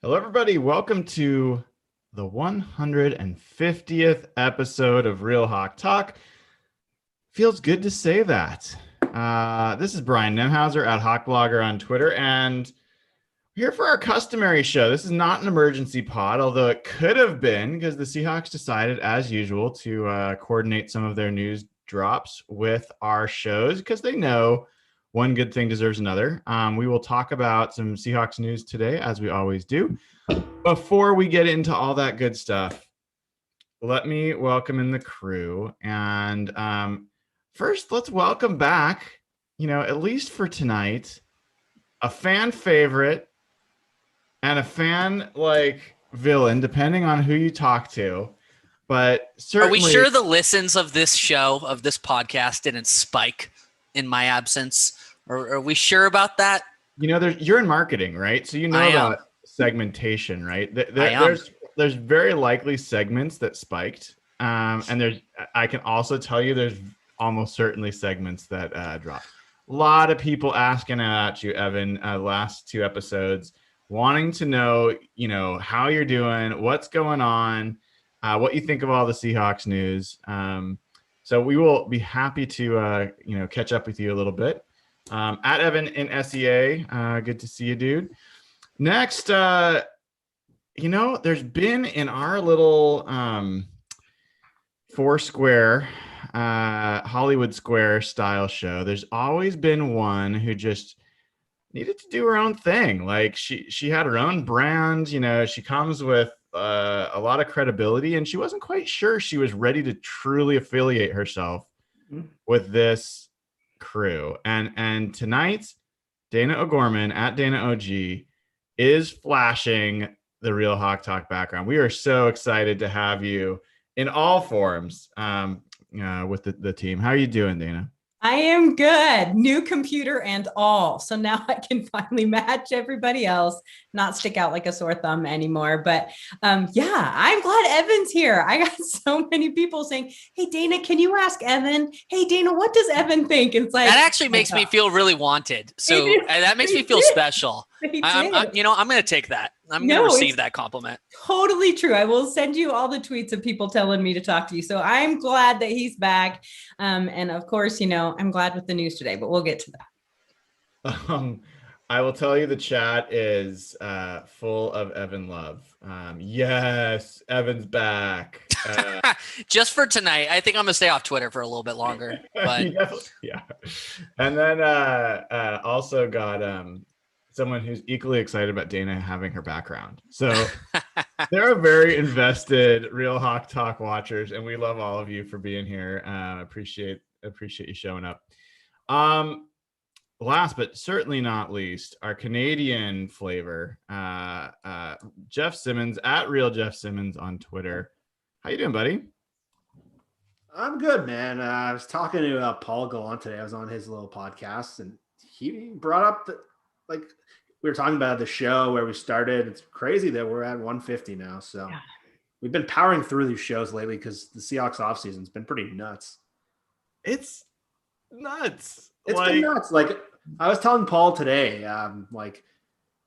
Hello, everybody. Welcome to the 150th episode of Real Hawk Talk. Feels good to say that. This is Brian Nemhauser at Hawk Blogger on Twitter, and here for our customary show. This is not an emergency pod, although it could have been because the Seahawks decided, as usual, to coordinate some of their news drops with our shows because they know one good thing deserves another. We will talk about some Seahawks news today, as we always do. Before we get into all that good stuff, let me welcome in the crew. And first, let's welcome back, at least for tonight, a fan favorite and a fan villain, depending on who you talk to. But certainly, are we sure the listens of this show, of this podcast, didn't spike in my absence? Or are we sure about that? You're in marketing, right? So about segmentation, right? There's very likely segments that spiked, and I can also tell you there's almost certainly segments that dropped. A lot of people asking about you, Evan, last two episodes, wanting to know, how you're doing, what's going on, what you think of all the Seahawks news. So we will be happy to catch up with you a little bit. At Evan in SEA, good to see you, dude. Next, there's been in our little Foursquare, Hollywood Square style show, there's always been one who just needed to do her own thing. Like she had her own brand, she comes with a lot of credibility, and she wasn't quite sure she was ready to truly affiliate herself with this crew. And tonight, Dayna O'Gorman at Dayna OG is flashing the Real Hawk Talk background. We are so excited to have you in all forms with the team. How are you doing, Dayna? I am good. New computer and all. So now I can finally match everybody else, not stick out like a sore thumb anymore. But I'm glad Evan's here. I got so many people saying, hey, Dayna, can you ask Evan? Hey, Dayna, what does Evan think? It's like, that actually makes me feel really wanted. So that makes me feel special. I'm going to take that. I'm going to receive that compliment. Totally true. I will send you all the tweets of people telling me to talk to you. So I'm glad that he's back. And of course, I'm glad with the news today, but we'll get to that. I will tell you the chat is full of Evan love. Yes, Evan's back. Just for tonight. I think I'm going to stay off Twitter for a little bit longer. But yeah. And then also got someone who's equally excited about Dayna having her background. So they're a very invested Real Hawk Talk watchers, and we love all of you for being here. Appreciate you showing up. Last but certainly not least, our Canadian flavor, Jeff Simmons at Real Jeff Simmons on Twitter. How you doing, buddy? I'm good, man. I was talking to Paul Gallant today. I was on his little podcast, and he brought up that, we were talking about the show where we started. It's crazy that we're at 150 now. So we've been powering through these shows lately because the Seahawks offseason has been pretty nuts. It's nuts. It's been nuts. I was telling Paul today,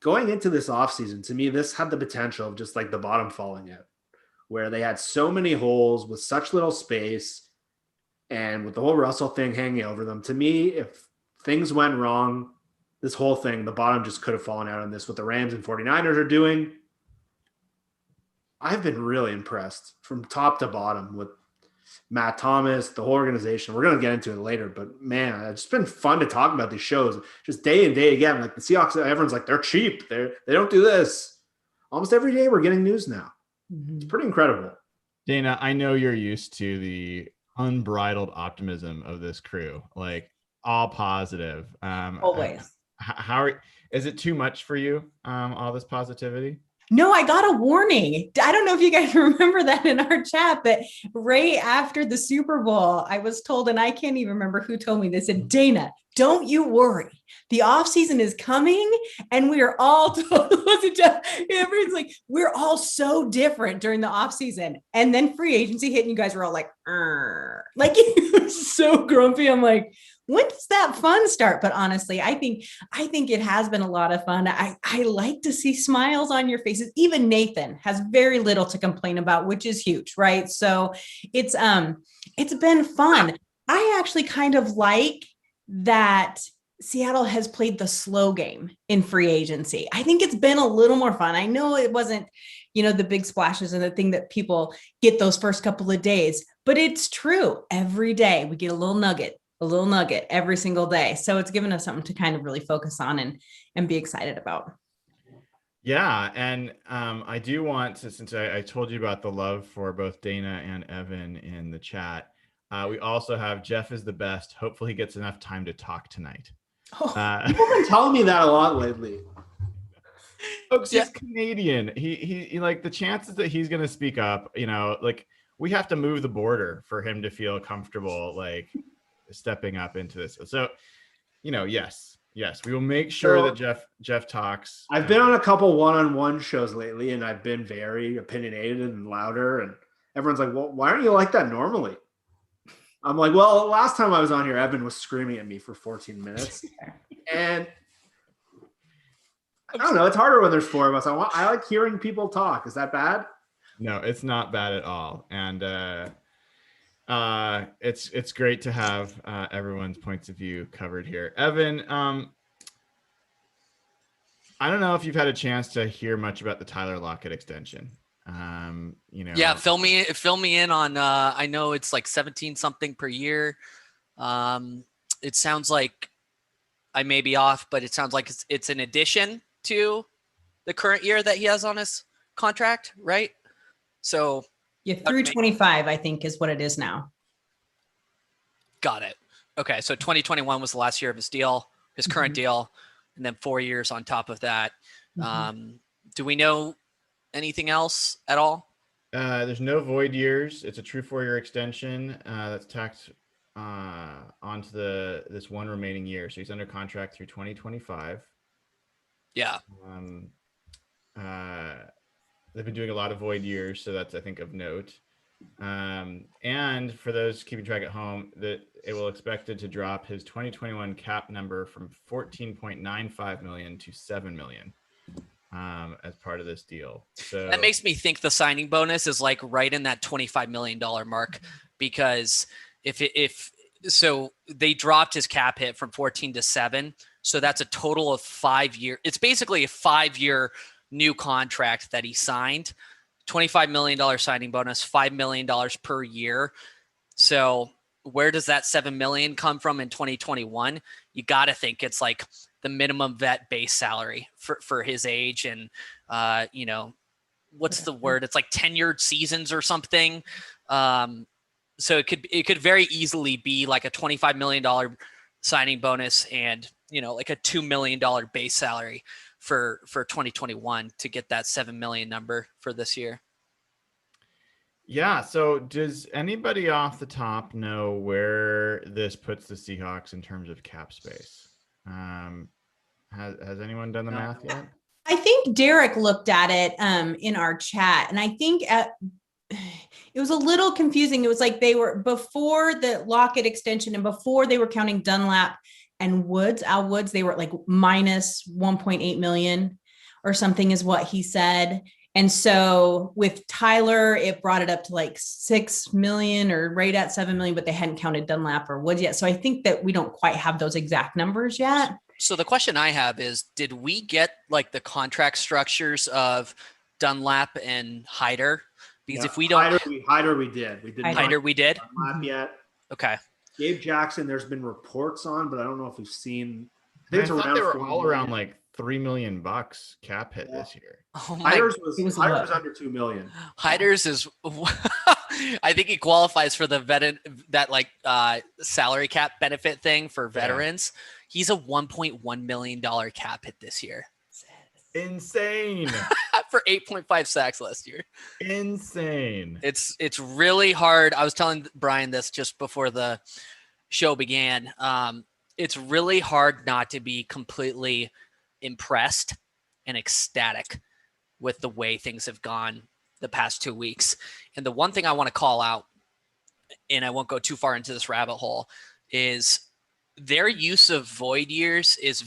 going into this offseason, to me, this had the potential of just the bottom falling out, where they had so many holes with such little space, and with the whole Russell thing hanging over them. To me, if things went wrong, this whole thing, the bottom just could have fallen out on this. What the Rams and 49ers are doing, I've been really impressed from top to bottom with Matt Thomas, the whole organization. We're going to get into it later, but man, it's just been fun to talk about these shows just day and day again. The Seahawks, everyone's they're cheap. They don't do this. Almost every day we're getting news now. It's pretty incredible. Dayna, I know you're used to the unbridled optimism of this crew, all positive. Always. Is it too much for you? All this positivity? No, I got a warning. I don't know if you guys remember that in our chat, but right after the Super Bowl, I was told, and I can't even remember who told me, they said, Dayna, don't you worry. The offseason is coming, and we are all told, everyone's like, we're all so different during the offseason. And then free agency hit, and you guys were all like, it was so grumpy. I'm like, when does that fun start? But honestly, I think it has been a lot of fun. I like to see smiles on your faces. Even Nathan has very little to complain about, which is huge, right? So it's been fun. I actually kind of like that Seattle has played the slow game in free agency. I think it's been a little more fun. I know it wasn't, the big splashes and the thing that people get those first couple of days, but it's true. Every day we get a little nugget every single day. So it's given us something to kind of really focus on and be excited about. Yeah. And I do want to, since I told you about the love for both Dayna and Evan in the chat, we also have Jeff is the best. Hopefully he gets enough time to talk tonight. People have been telling me that a lot lately. Folks, he's Canadian. He like the chances that he's going to speak up, like we have to move the border for him to feel comfortable, like stepping up into this. So, yes, we will make sure that Jeff talks. I've been on a couple one-on-one shows lately, and I've been very opinionated and louder, and everyone's like, well, why aren't you like that normally? I'm like, well, last time I was on here, Evan was screaming at me for 14 minutes. And I don't know, it's harder when there's four of us. I like hearing people talk. Is that bad? No, it's not bad at all. And it's great to have everyone's points of view covered here. Evan, I don't know if you've had a chance to hear much about the Tyler Lockett extension. Yeah, fill me in on I know it's like 17 something per year. It sounds like I may be off, but it sounds like it's an addition to the current year that he has on his contract, right? So through 25, I think is what it is now. Got it. Okay, so 2021 was the last year of his deal, his current deal, and then 4 years on top of that. Do we know anything else at all? There's no void years. It's a true 4-year extension that's tacked onto this one remaining year. So he's under contract through 2025. Yeah. They've been doing a lot of void years, so that's, I think, of note. And for those keeping track at home, that it will expected to drop his 2021 cap number from 14.95 million to 7 million as part of this deal. So that makes me think the signing bonus is like right in that $25 million mark, because so they dropped his cap hit from 14 to 7. So that's a total of 5 years. It's basically a 5-year new contract that he signed. $25 million signing bonus, $5 million per year. So where does that $7 million come from in 2021? You got to think it's like the minimum vet base salary for his age. And, what's the word? It's like tenured seasons or something. So it could very easily be like a $25 million signing bonus and, like a $2 million base salary for 2021 to get that 7 million number for this year. Yeah. So does anybody off the top know where this puts the Seahawks in terms of cap space? Has anyone done the math yet? I think Derek looked at it in our chat, and I think it was a little confusing. It was like they were before the Lockett extension and before they were counting Dunlap and Al Woods, they were like minus 1.8 million or something is what he said. And so with Tyler, it brought it up to like 6 million or right at 7 million, but they hadn't counted Dunlap or Woods yet. So I think that we don't quite have those exact numbers yet. So the question I have is, did we get like the contract structures of Dunlap and Hyder? Because if we don't, Hyder, we did. We did. Hyder, we did. Dunlap yet. Okay. Gabe Jackson, there's been reports on, but I don't know if we've seen. I thought they were all around like $3 million cap hit this year. Oh Hyder's was under 2 million. Hyder's is, I think he qualifies for the salary cap benefit thing for veterans. Yeah. He's a $1.1 million cap hit this year. Insane. For 8.5 sacks last year. Insane. It's really hard. I was telling Brian this just before the show began. It's really hard not to be completely impressed and ecstatic with the way things have gone the past 2 weeks. And the one thing I want to call out, and I won't go too far into this rabbit hole, is their use of void years is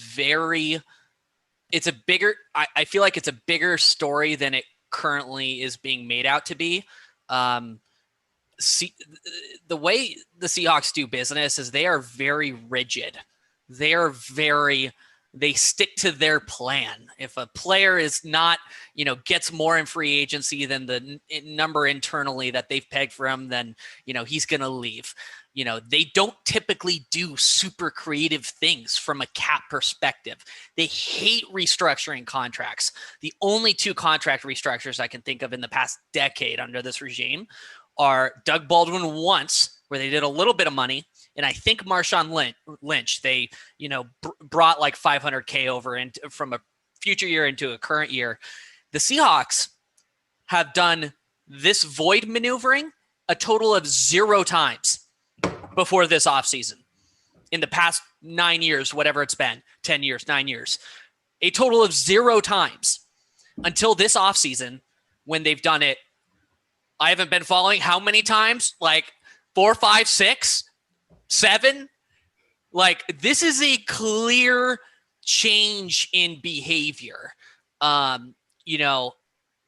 it's a bigger, I feel like it's a bigger story than it currently is being made out to be. The way the Seahawks do business is they are very rigid. They stick to their plan. If a player is not, gets more in free agency than the number internally that they've pegged for him, then, he's going to leave. They don't typically do super creative things from a cap perspective. They hate restructuring contracts. The only 2 contract restructures I can think of in the past decade under this regime are Doug Baldwin once, where they did a little bit of money, and I think Marshawn Lynch, they, brought like $500K over from a future year into a current year. The Seahawks have done this void maneuvering a total of 0 times before this offseason in the past 9 years, whatever it's been, 10 years, 9 years, a total of 0 times until this offseason when they've done it. I haven't been following how many times, like 4, 5, 6, 7. Like, this is a clear change in behavior.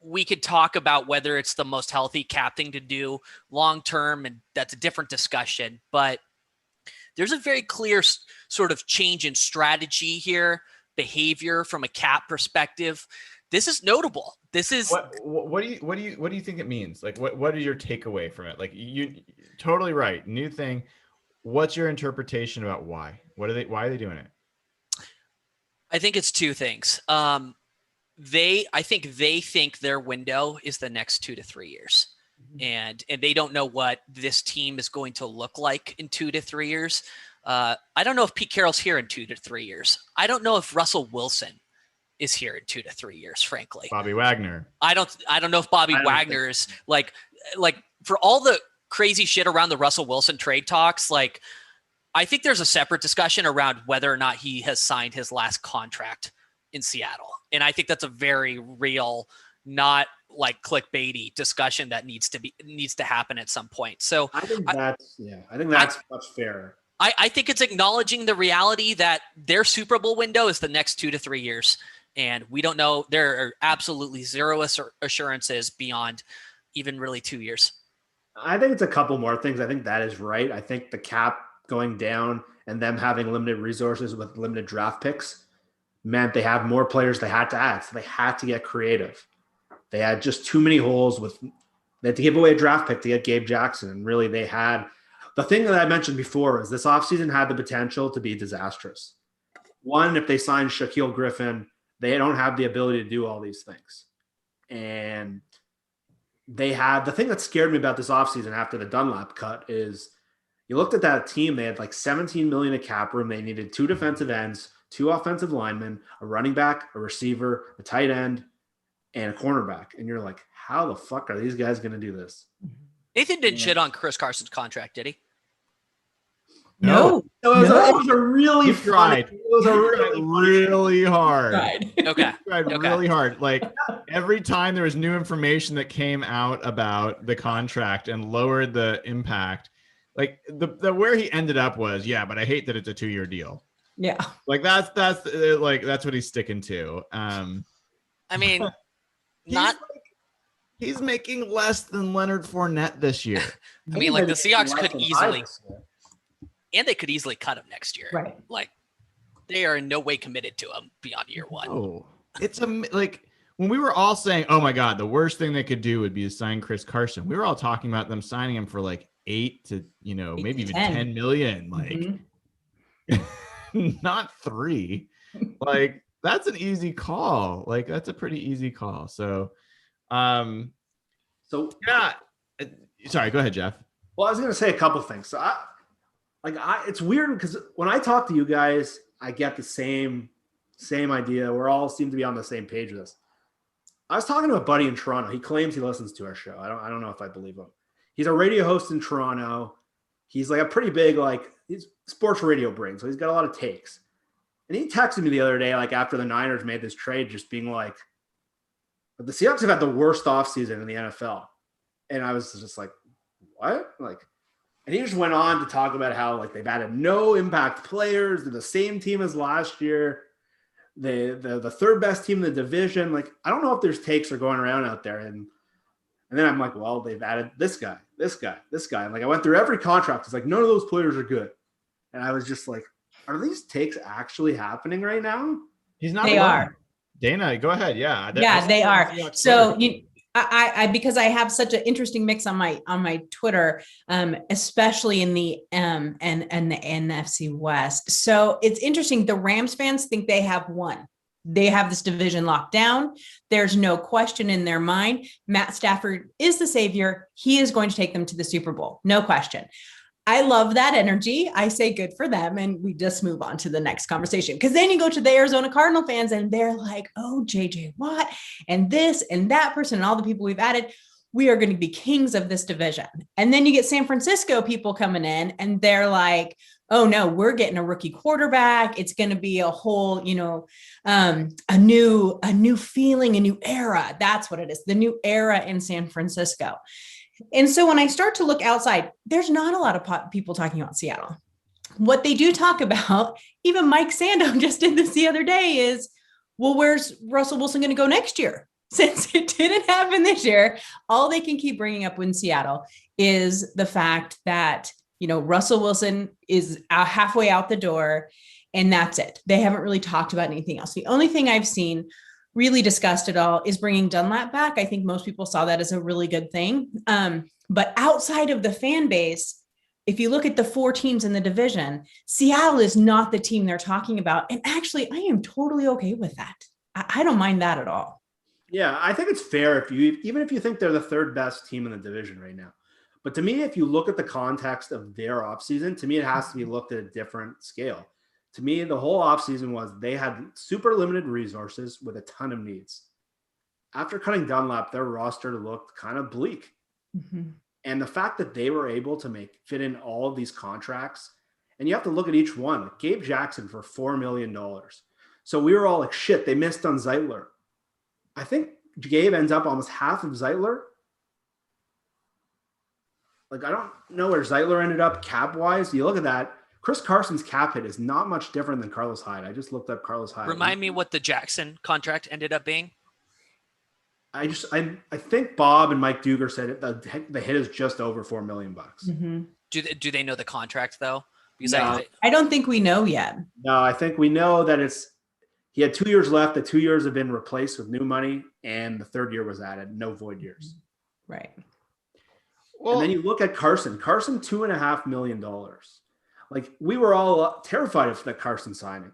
We could talk about whether it's the most healthy cap thing to do long term, and that's a different discussion. But there's a very clear sort of change in strategy here, behavior from a cap perspective. This is notable. This is what do you think it means? Like, what is your takeaway from it? Like, you totally right. New thing. What's your interpretation about why? Why are they doing it? I think it's 2 things. I think they think their window is the next 2 to 3 years. And they don't know what this team is going to look like in 2 to 3 years. I don't know if Pete Carroll's here in 2 to 3 years. I don't know if Russell Wilson is here in 2 to 3 years, frankly. Bobby Wagner. I don't know if Bobby Wagner is like for all the crazy shit around the Russell Wilson trade talks. Like, I think there's a separate discussion around whether or not he has signed his last contract in Seattle. And I think that's a very real, not like clickbaity discussion that needs to happen at some point. So I think that's much fairer. I think it's acknowledging the reality that their Super Bowl window is the next 2 to 3 years. And we don't know. There are absolutely 0 assurances beyond even really 2 years. I think it's a couple more things. I think that is right. I think the cap going down and them having limited resources with limited draft picks meant they have more players they had to add. So they had to get creative. They had just too many holes they had to give away a draft pick to get Gabe Jackson. And really the thing that I mentioned before is this offseason had the potential to be disastrous. One, if they sign Shaquille Griffin, they don't have the ability to do all these things. And the thing that scared me about this offseason after the Dunlap cut is you looked at that team, they had like $17 million of cap room. They needed 2 defensive ends, 2 offensive linemen, a running back, a receiver, a tight end, and a cornerback. And you're like, how the fuck are these guys going to do this? Nathan didn't shit on Chris Carson's contract, did he? No. It was a really funny. It was a really hard. Okay. Tried really hard. Like, every time there was new information that came out about the contract and lowered the impact, like the where he ended up was, yeah, but I hate that it's a 2-year deal. Yeah. Like that's what he's sticking to. I mean, he's making less than Leonard Fournette this year. I mean, like, the Seahawks could easily, and they could easily cut him next year. Right. Like, they are in no way committed to him beyond year 1. Oh, it's like when we were all saying, oh my God, the worst thing they could do would be to sign Chris Carson. We were all talking about them signing him for like 8 to, maybe even 10 million. Like, not 3. Like, that's an easy call. Like, that's a pretty easy call. So yeah. Sorry, go ahead, Jeff. Well, I was going to say a couple things. So it's weird because when I talk to you guys, I get the same idea. We're all seem to be on the same page with this. I was talking to a buddy in Toronto. He claims he listens to our show. I don't know if I believe him. He's a radio host in Toronto. He's like a pretty big, he's sports radio brain. So he's got a lot of takes. And he texted me the other day, like after the Niners made this trade, just being like, but the Seahawks have had the worst offseason in the NFL. And I was just like, what? Like, And he just went on to talk about how like they've added no impact players. They're the same team as last year. The third best team in the division. Like, I don't know if there's takes are going around out there. And then I'm like, well, they've added this guy, this guy, this guy. And like, I went through every contract. It's like, none of those players are good. And I was just like, are these takes actually happening right now? He's not. They alone. are. Dayna, go ahead. Yeah. Yeah, they are. So I because I have such an interesting mix on my Twitter, especially in the and the NFC West. So it's interesting. The Rams fans think they have won. They have this division locked down. There's no question in their mind. Matt Stafford is the savior. He is going to take them to the Super Bowl. No question. I love that energy. I say good for them. And we just move on to the next conversation. Because then you go to the Arizona Cardinal fans and they're like, oh, JJ Watt and this and that person and all the people we've added. We are going to be kings of this division. And then you get San Francisco people coming in and they're like, oh no, we're getting a rookie quarterback. It's going to be a whole, a new feeling, a new era. That's what it is. The new era in San Francisco. And so when I start to look outside, there's not a lot of people talking about Seattle. What they do talk about, even Mike Sando just did this the other day, is, well, where's Russell Wilson going to go next year? Since it didn't happen this year, all they can keep bringing up in Seattle is the fact that, Russell Wilson is halfway out the door and that's it. They haven't really talked about anything else. The only thing I've seen really discussed at all is bringing Dunlap back. I think most people saw that as a really good thing. But outside of the fan base, if you look at the 4 teams in the division, Seattle is not the team they're talking about. And actually, I am totally okay with that. I don't mind that at all. Yeah, I think it's fair even if you think they're the third best team in the division right now. But to me, if you look at the context of their offseason, to me, it has to be looked at a different scale. To me, the whole offseason was they had super limited resources with a ton of needs. After cutting Dunlap, their roster looked kind of bleak. Mm-hmm. And the fact that they were able to fit in all of these contracts, and you have to look at each one. Like Gabe Jackson for $4 million. So we were all like, shit, they missed on Zeitler. I think Gabe ends up almost half of Zeitler. Like, I don't know where Zeitler ended up cap-wise. You look at that. Chris Carson's cap hit is not much different than Carlos Hyde. I just looked up Carlos Hyde. Remind me what the Jackson contract ended up being. I think Bob and Mike Duger said it. The hit is just over $4 million. Mm-hmm. Do they know the contract though? Because no. I don't think we know yet. No, I think we know that he had 2 years left. The 2 years have been replaced with new money, and the third year was added. No void years. Right. Well, and then you look at Carson. Carson, $2.5 million. Like, we were all terrified of that Carson signing.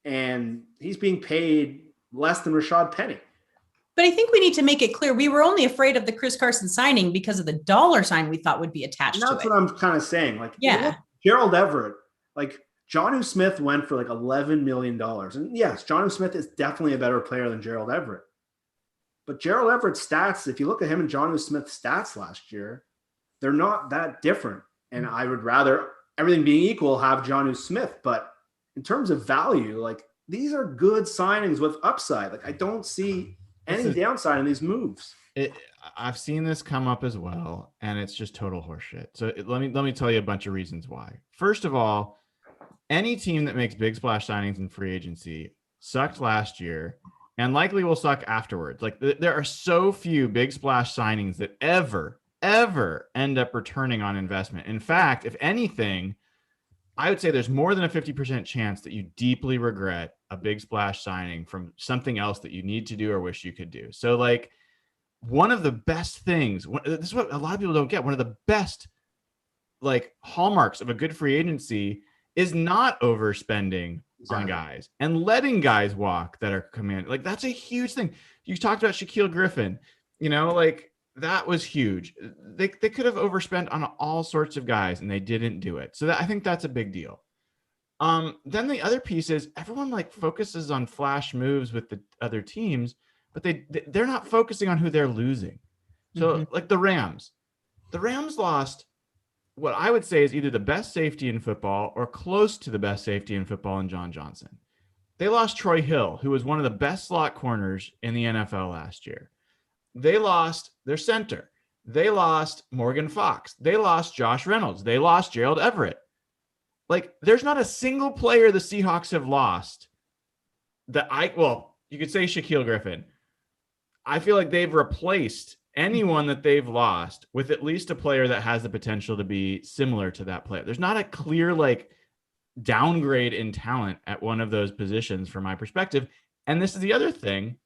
And he's being paid less than Rashad Penny. But I think we need to make it clear we were only afraid of the Chris Carson signing because of the dollar sign we thought would be attached to it. That's what I'm kind of saying. Like, yeah, Gerald Everett, like Jonnu Smith went for like $11 million. And yes, Jonnu Smith is definitely a better player than Gerald Everett. But Gerald Everett's stats, if you look at him and Jonnu Smith's stats last year, they're not that different. And I would rather, everything being equal, have Jonnu Smith. But in terms of value, like, these are good signings with upside. Like, I don't see any downside in these moves. I've seen this come up as well, and it's just total horseshit. So let me tell you a bunch of reasons why. First of all, any team that makes big splash signings in free agency sucked last year and likely will suck afterwards. Like, there are so few big splash signings that ever end up returning on investment. In fact, if anything, I would say there's more than a 50% chance that you deeply regret a big splash signing from something else that you need to do or wish you could do. So, like, one of the best things, this is what a lot of people don't get, one of the best, like, hallmarks of a good free agency is not overspending on guys and letting guys walk that are commanded. Like, that's a huge thing. You talked about Shaquille Griffin, like, that was huge. They could have overspent on all sorts of guys and they didn't do it. So I think that's a big deal. Then the other piece is everyone like focuses on flash moves with the other teams, but they're not focusing on who they're losing. So like the Rams lost what I would say is either the best safety in football or close to the best safety in football in John Johnson. They lost Troy Hill, who was one of the best slot corners in the NFL last year. They lost their center. They lost Morgan Fox. They lost Josh Reynolds. They lost Gerald Everett. Like, there's not a single player the Seahawks have lost that you could say Shaquille Griffin. I feel like they've replaced anyone that they've lost with at least a player that has the potential to be similar to that player. There's not a clear, like, downgrade in talent at one of those positions from my perspective. And this is the other thing.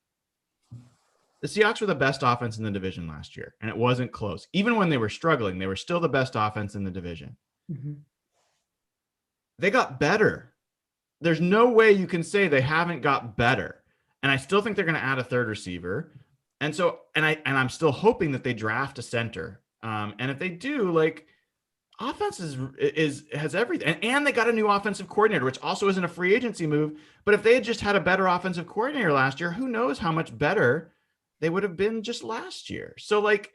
The Seahawks were the best offense in the division last year, and it wasn't close. Even when they were struggling, they were still the best offense in the division. Mm-hmm. They got better. There's no way you can say they haven't got better. And I still think they're going to add a third receiver. And so, I'm still hoping that they draft a center. And if they do, like, offense has everything. And they got a new offensive coordinator, which also isn't a free agency move. But if they had just had a better offensive coordinator last year, who knows how much better they would have been just last year. So, like,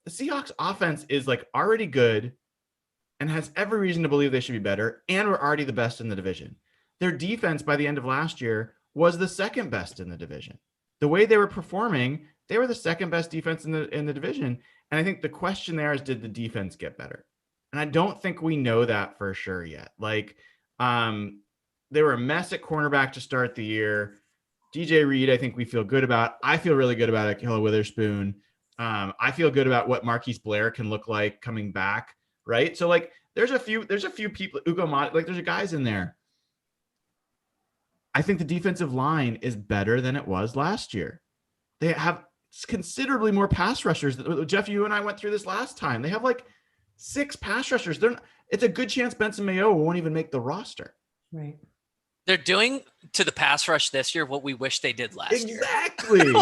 the Seahawks offense is, like, already good and has every reason to believe they should be better. And we're already the best in the division. Their defense by the end of last year was the second best in the division. The way they were performing, they were the second best defense in the division. And I think the question there is, did the defense get better? And I don't think we know that for sure yet. Like, they were a mess at cornerback to start the year. DJ Reed, I think we feel good about. I feel really good about Ahkello Witherspoon. I feel good about what Marquise Blair can look like coming back, right? So, like, there's a few people, Ugo Mott, like, there's guys in there. I think the defensive line is better than it was last year. They have considerably more pass rushers. Jeff, you and I went through this last time. They have like 6 pass rushers. It's a good chance Benson Mayo won't even make the roster. Right. They're doing to the pass rush this year what we wish they did last year. Exactly.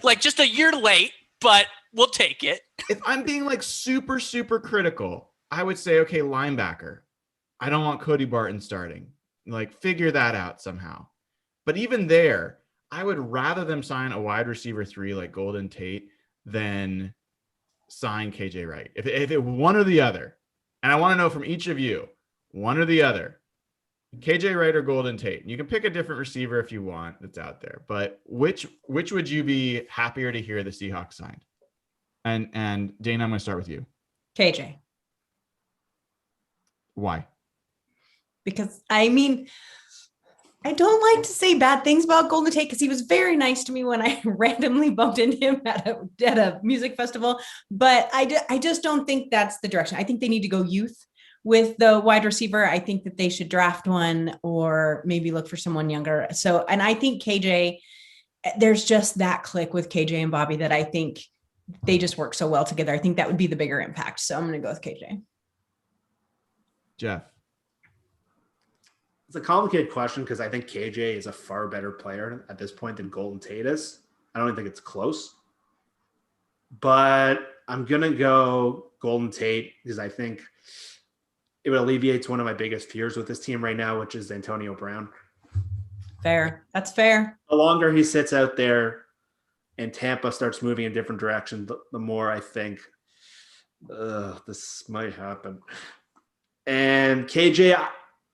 like just a year late, but we'll take it. If I'm being like super, super critical, I would say, okay, linebacker. I don't want Cody Barton starting. Like, figure that out somehow. But even there, I would rather them sign a wide receiver 3 like Golden Tate than sign KJ Wright. If it one or the other, and I want to know from each of you, one or the other, KJ Wright or Golden Tate. You can pick a different receiver if you want that's out there, but which would you be happier to hear the Seahawks signed? And Dayna, I'm going to start with you. KJ. Why? Because, I mean, I don't like to say bad things about Golden Tate because he was very nice to me when I randomly bumped into him at a music festival. But I just don't think that's the direction. I think they need to go youth with the wide receiver. I think that they should draft one or maybe look for someone younger. So, and I think KJ, there's just that click with KJ and Bobby that I think they just work so well together. I think that would be the bigger impact. So I'm going to go with KJ. Jeff. It's a complicated question because I think KJ is a far better player at this point than Golden Tate is. I don't think it's close. But I'm going to go Golden Tate because I think it would alleviate one of my biggest fears with this team right now, which is Antonio Brown. Fair. That's fair. The longer he sits out there and Tampa starts moving in different directions, the more I think this might happen. And KJ,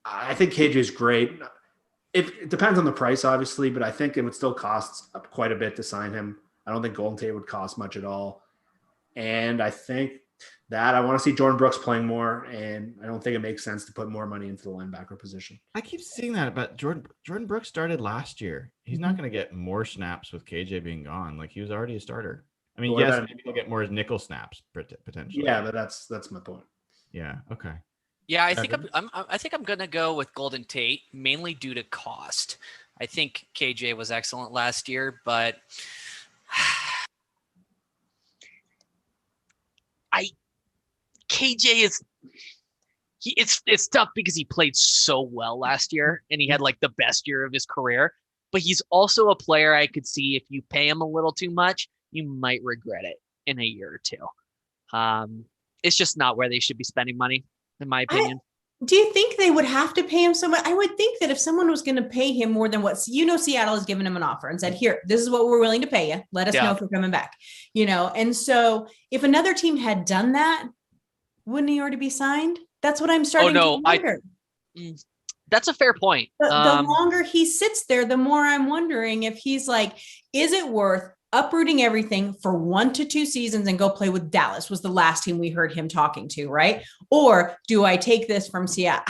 I think KJ is great. It depends on the price, obviously, but I think it would still cost quite a bit to sign him. I don't think Golden Tate would cost much at all. And I think that I want to see Jordan Brooks playing more, and I don't think it makes sense to put more money into the linebacker position. I keep seeing that about Jordan Brooks started last year. He's not going to get more snaps with KJ being gone. Like, he was already a starter. I mean, yes, maybe he'll get more nickel snaps potentially. Yeah, but that's my point. Yeah. Okay. Yeah, I think I'm gonna go with Golden Tate mainly due to cost. I think KJ was excellent last year, but KJ is it's tough because he played so well last year and he had like the best year of his career. But he's also a player I could see if you pay him a little too much, you might regret it in a year or two. It's just not where they should be spending money. In my opinion. Do you think they would have to pay him so much? I would think that if someone was going to pay him more than what, Seattle has given him an offer and said, here, this is what we're willing to pay you. Let us know if we're coming back, And so if another team had done that, wouldn't he already be signed? That's what I'm starting to wonder. That's a fair point. The longer he sits there, the more I'm wondering if he's like, is it worth uprooting everything for 1 to 2 seasons and go play with Dallas was the last team we heard him talking to, right? Or do I take this from Seattle?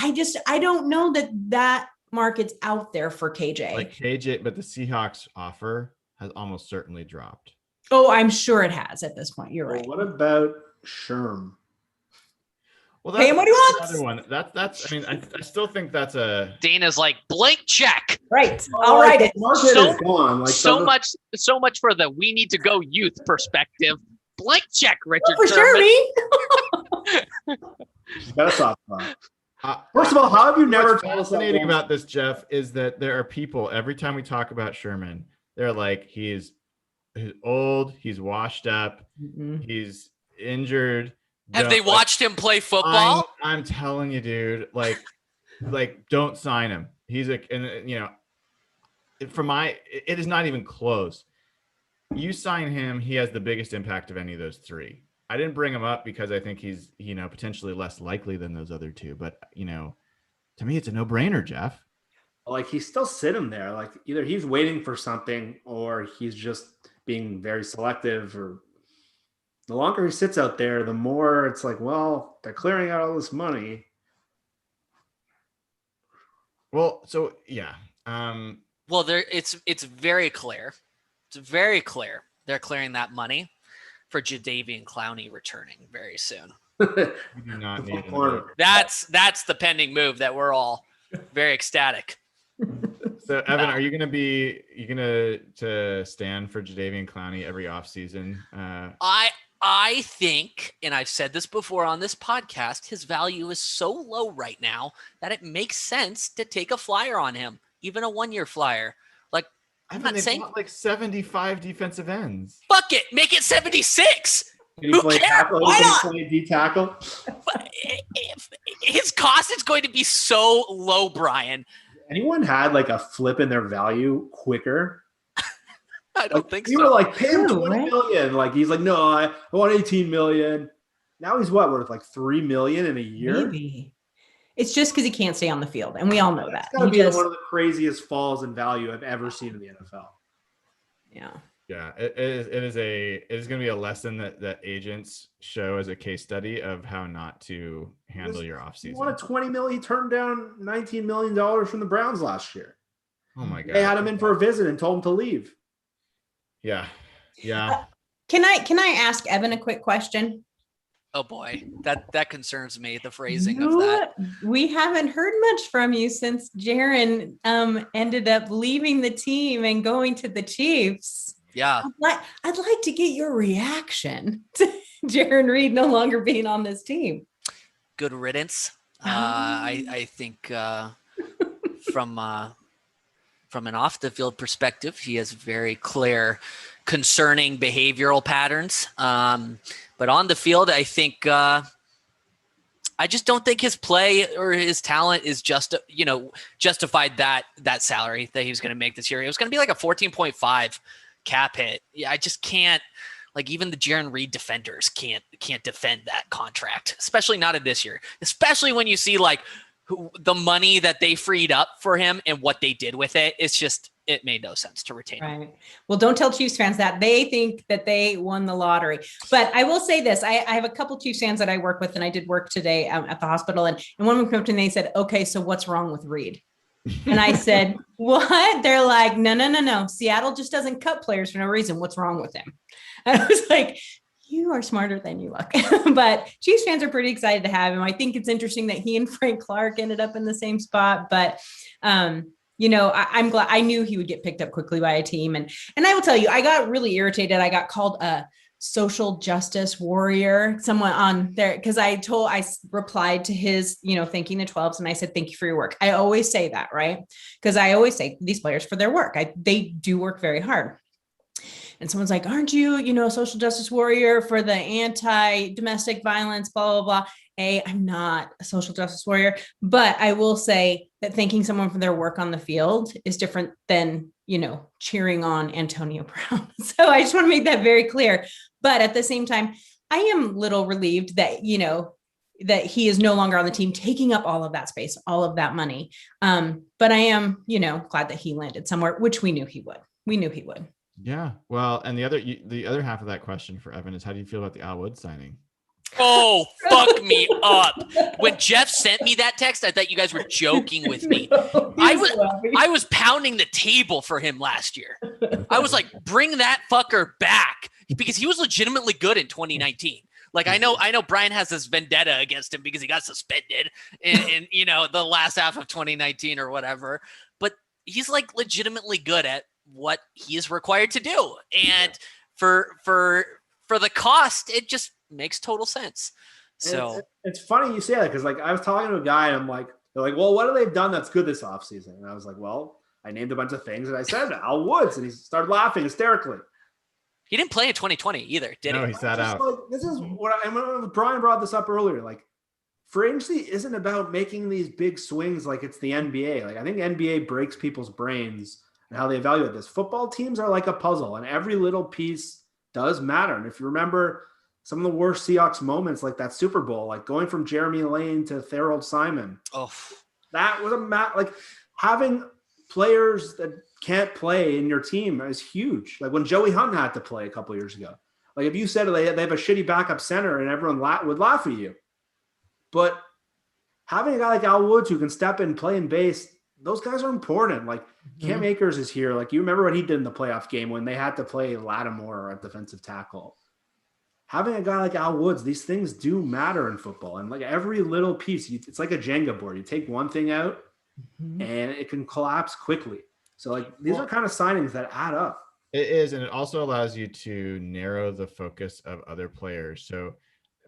I don't know that market's out there for KJ. Like KJ, but the Seahawks offer has almost certainly dropped. Oh, I'm sure it has at this point. You're right. What about Sherm? Well, Pay him what he wants. Another one. That's. I mean, I still think that's a. Dana's like blank check. Right. I'll write it. Market So- is gone. Like So much for the we need to go youth perspective. Blank check, Richard. For sure, Sherman. me. He's got a soft spot. First of all, how have you never What's told us fascinating that? about this, Jeff, is that there are people every time we talk about Sherman, they're like, he's old, he's washed up, he's injured. Have they watched him play football? I'm telling you, dude, like don't sign him. He's it is not even close. You sign him, he has the biggest impact of any of those three. I didn't bring him up because I think he's, potentially less likely than those other two, but to me, it's a no-brainer, Jeff. Like, he's still sitting there. Like, either he's waiting for something or he's just being very selective. Or the longer he sits out there, the more it's like, well, they're clearing out all this money. Well, so yeah. Well, it's very clear. It's very clear they're clearing that money for Jadeveon Clowney returning very soon. We do not need him. Corner. That's the pending move that we're all very ecstatic. So, Evan, are you going to stand for Jadeveon Clowney every offseason? I think, and I've said this before on this podcast, his value is so low right now that it makes sense to take a flyer on him, even a 1-year flyer. Like, I'm not saying like 75 defensive ends. fuck it, make it 76. Can he Who play cares? tackle? Why Can he not? play D tackle? But if his cost is going to be so low, Brian. Anyone had like a flip in their value quicker? I don't think You so. were like, pay him No, 20 right? million. Like, he's like, no, I want 18 million. Now he's worth like 3 million in a year? Maybe. It's just because he can't stay on the field, and we all know that. It's got to He be just- one of the craziest falls in value I've ever seen in the NFL. yeah. Yeah, it is going to be a lesson that agents show as a case study of how not to handle your He offseason. wanted 20 million. He turned down $19 million from the Browns last year. Oh my god. They had him in for a visit and told him to leave. Yeah. Can I ask Evan a quick question? Oh boy, that concerns me. The phrasing of that. We haven't heard much from you since Jaron ended up leaving the team and going to the Chiefs. Yeah. I'd like to get your reaction to Jaron Reed no longer being on this team. Good riddance. I think from an off the field perspective, he has very clear concerning behavioral patterns. But on the field, I think I just don't think his play or his talent is justified that salary that he was going to make this year. It was going to be like a 14.5 cap hit. Yeah, I just can't. Like, even the Jaron Reed defenders can't defend that contract, especially not in this year. Especially when you see like the money that they freed up for him and what they did with it. It's just, it made no sense to retain him. Right. Well, don't tell Chiefs fans that. They think that they won the lottery. But I will say this. I have a couple Chiefs fans that I work with, and I did work today at the hospital. And one of them came up to me and they said, okay, so what's wrong with Reed? And I said, what? They're like, no. Seattle just doesn't cut players for no reason. What's wrong with him? And I was like, you are smarter than you look. But Chiefs fans are pretty excited to have him. I think it's interesting that he and Frank Clark ended up in the same spot. But, I'm glad. I knew he would get picked up quickly by a team. And I will tell you, I got really irritated. I got called a social justice warrior, someone on there, because I replied to his, thanking the 12s. And I said, thank you for your work. I always say that, right? Because I always say these players for their work. They do work very hard. And someone's like, aren't you, a social justice warrior for the anti-domestic violence, blah, blah, blah. I'm not a social justice warrior, but I will say that thanking someone for their work on the field is different than, cheering on Antonio Brown. So I just want to make that very clear. But at the same time, I am a little relieved that, that he is no longer on the team, taking up all of that space, all of that money. But I am, glad that he landed somewhere, which we knew he would. Yeah. Well, and the other half of that question for Evan is, how do you feel about the Al Wood signing? Oh, fuck me up. When Jeff sent me that text, I thought you guys were joking with me. No, he's laughing. I was pounding the table for him last year. I was like, bring that fucker back, because he was legitimately good in 2019. Like, I know Brian has this vendetta against him because he got suspended in the last half of 2019 or whatever, but he's like legitimately good at what he is required to do. And for the cost, it just makes total sense. So it's funny you say that, because like I was talking to a guy and I'm like, they're like, well, what have they done that's good this offseason? And I was like, well, I named a bunch of things and I said Al Woods, and he started laughing hysterically. he didn't play in 2020 either, did he? No, he sat out. Like, this is what Brian brought this up earlier. Like, free agency isn't about making these big swings like it's the NBA. Like, I think NBA breaks people's brains and how they evaluate this. Football teams are like a puzzle, and every little piece does matter. And if you remember some of the worst Seahawks moments, like that Super Bowl, like going from Jeremy Lane to Thorold Simon, that was like having players that can't play in your team is huge. Like when Joey Hunt had to play a couple years ago. Like if you said they have a shitty backup center and everyone would laugh at you. But having a guy like Al Woods who can step in, play in base, those guys are important. Like Cam Akers is here. Like you remember what he did in the playoff game when they had to play Lattimore at defensive tackle. Having a guy like Al Woods, these things do matter in football. And like every little piece, it's like a Jenga board. You take one thing out and it can collapse quickly. So like these are kind of signings that add up. It is, and it also allows you to narrow the focus of other players. So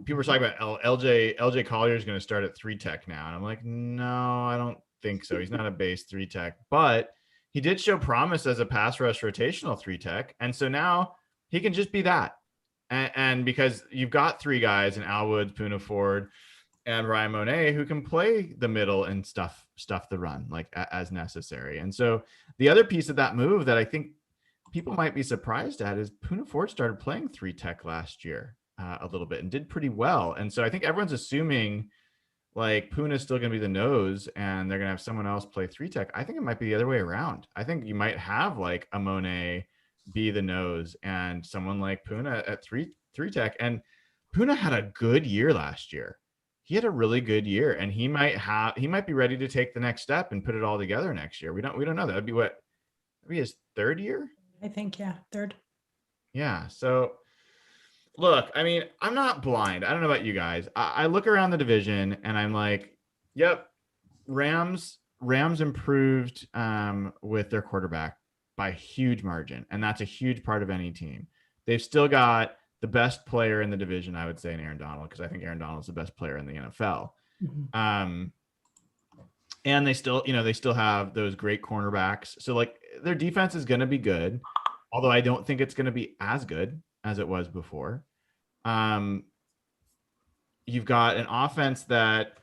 people are talking about LJ Collier is going to start at 3 tech now. And I'm like, no, I don't think so. He's not a base 3 tech, but he did show promise as a pass rush rotational 3 tech. And so now he can just be that. And because you've got 3 guys in Al Woods, Poona Ford, and Ryan Monet who can play the middle and stuff the run like as necessary. And so the other piece of that move that I think people might be surprised at is Poona Ford started playing 3 tech last year a little bit and did pretty well. And so I think everyone's assuming like Poona is still going to be the nose and they're going to have someone else play 3 tech. I think it might be the other way around. I think you might have like a Monet be the nose and someone like Poona at 3 tech. And Poona had a good year last year. He had a really good year, and he might be ready to take the next step and put it all together next year. We don't know. That'd be his 3rd year. I think, yeah, 3rd. Yeah. So look, I mean, I'm not blind. I don't know about you guys. I look around the division and I'm like, yep, Rams improved with their quarterback by a huge margin. And that's a huge part of any team. They've still got the best player in the division, I would say, in Aaron Donald, because I think Aaron Donald is the best player in the NFL. And they still have those great cornerbacks. So like their defense is going to be good, although I don't think it's going to be as good as it was before. You've got an offense that,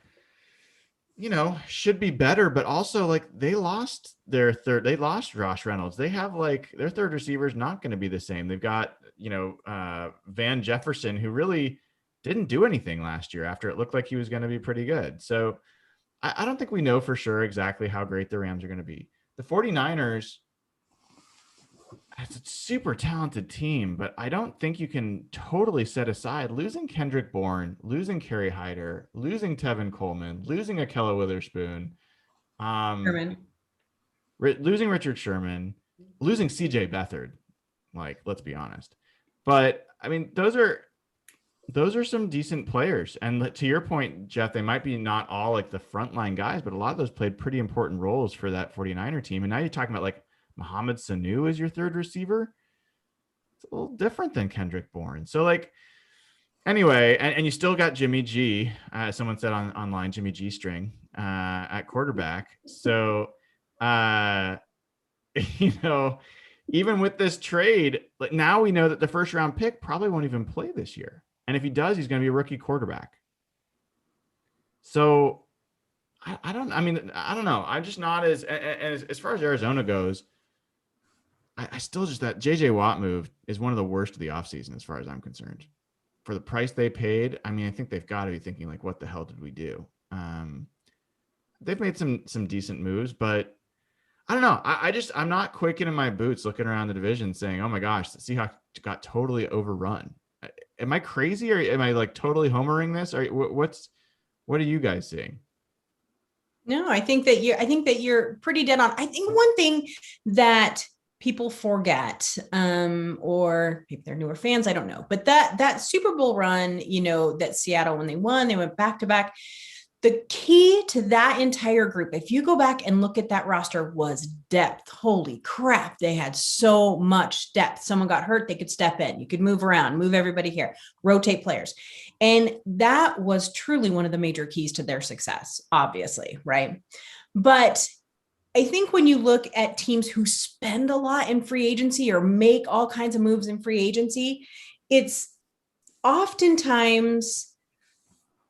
should be better, but also like they lost Josh Reynolds. They have like their 3rd receiver is not going to be the same. They've got, Van Jefferson, who really didn't do anything last year after it looked like he was going to be pretty good. So I don't think we know for sure exactly how great the Rams are going to be. The 49ers, it's a super talented team, but I don't think you can totally set aside losing Kendrick Bourne, losing Kerry Hyder, losing Tevin Coleman, losing Akella Witherspoon, losing Richard Sherman, losing CJ Beathard. Like, let's be honest. But I mean, those are some decent players. And to your point, Jeff, they might be not all like the frontline guys, but a lot of those played pretty important roles for that 49er team. And now you're talking about like Mohamed Sanu as your 3rd receiver. It's a little different than Kendrick Bourne. So like, anyway, and you still got Jimmy G, someone said online, Jimmy G string at quarterback. So, even with this trade, like now we know that the 1st round pick probably won't even play this year. And if he does, he's going to be a rookie quarterback. So I don't know. I'm just not as far as Arizona goes, I still just, that JJ Watt move is one of the worst of the offseason as far as I'm concerned. For the price they paid, I mean, I think they've got to be thinking like, what the hell did we do? They've made some decent moves, but I don't know. I'm not quaking in my boots looking around the division saying, oh my gosh, the Seahawks got totally overrun. Am I crazy or am I like totally homering this? Or what are you guys seeing? No, I think that you're pretty dead on. I think one thing that people forget, or maybe they're newer fans, I don't know, but that Super Bowl run, that Seattle, when they won, they went back to back. The key to that entire group, if you go back and look at that roster, was depth. Holy crap. They had so much depth. Someone got hurt, they could step in. You could move around, move everybody here, rotate players. And that was truly one of the major keys to their success, obviously, right? But I think when you look at teams who spend a lot in free agency or make all kinds of moves in free agency, it's oftentimes,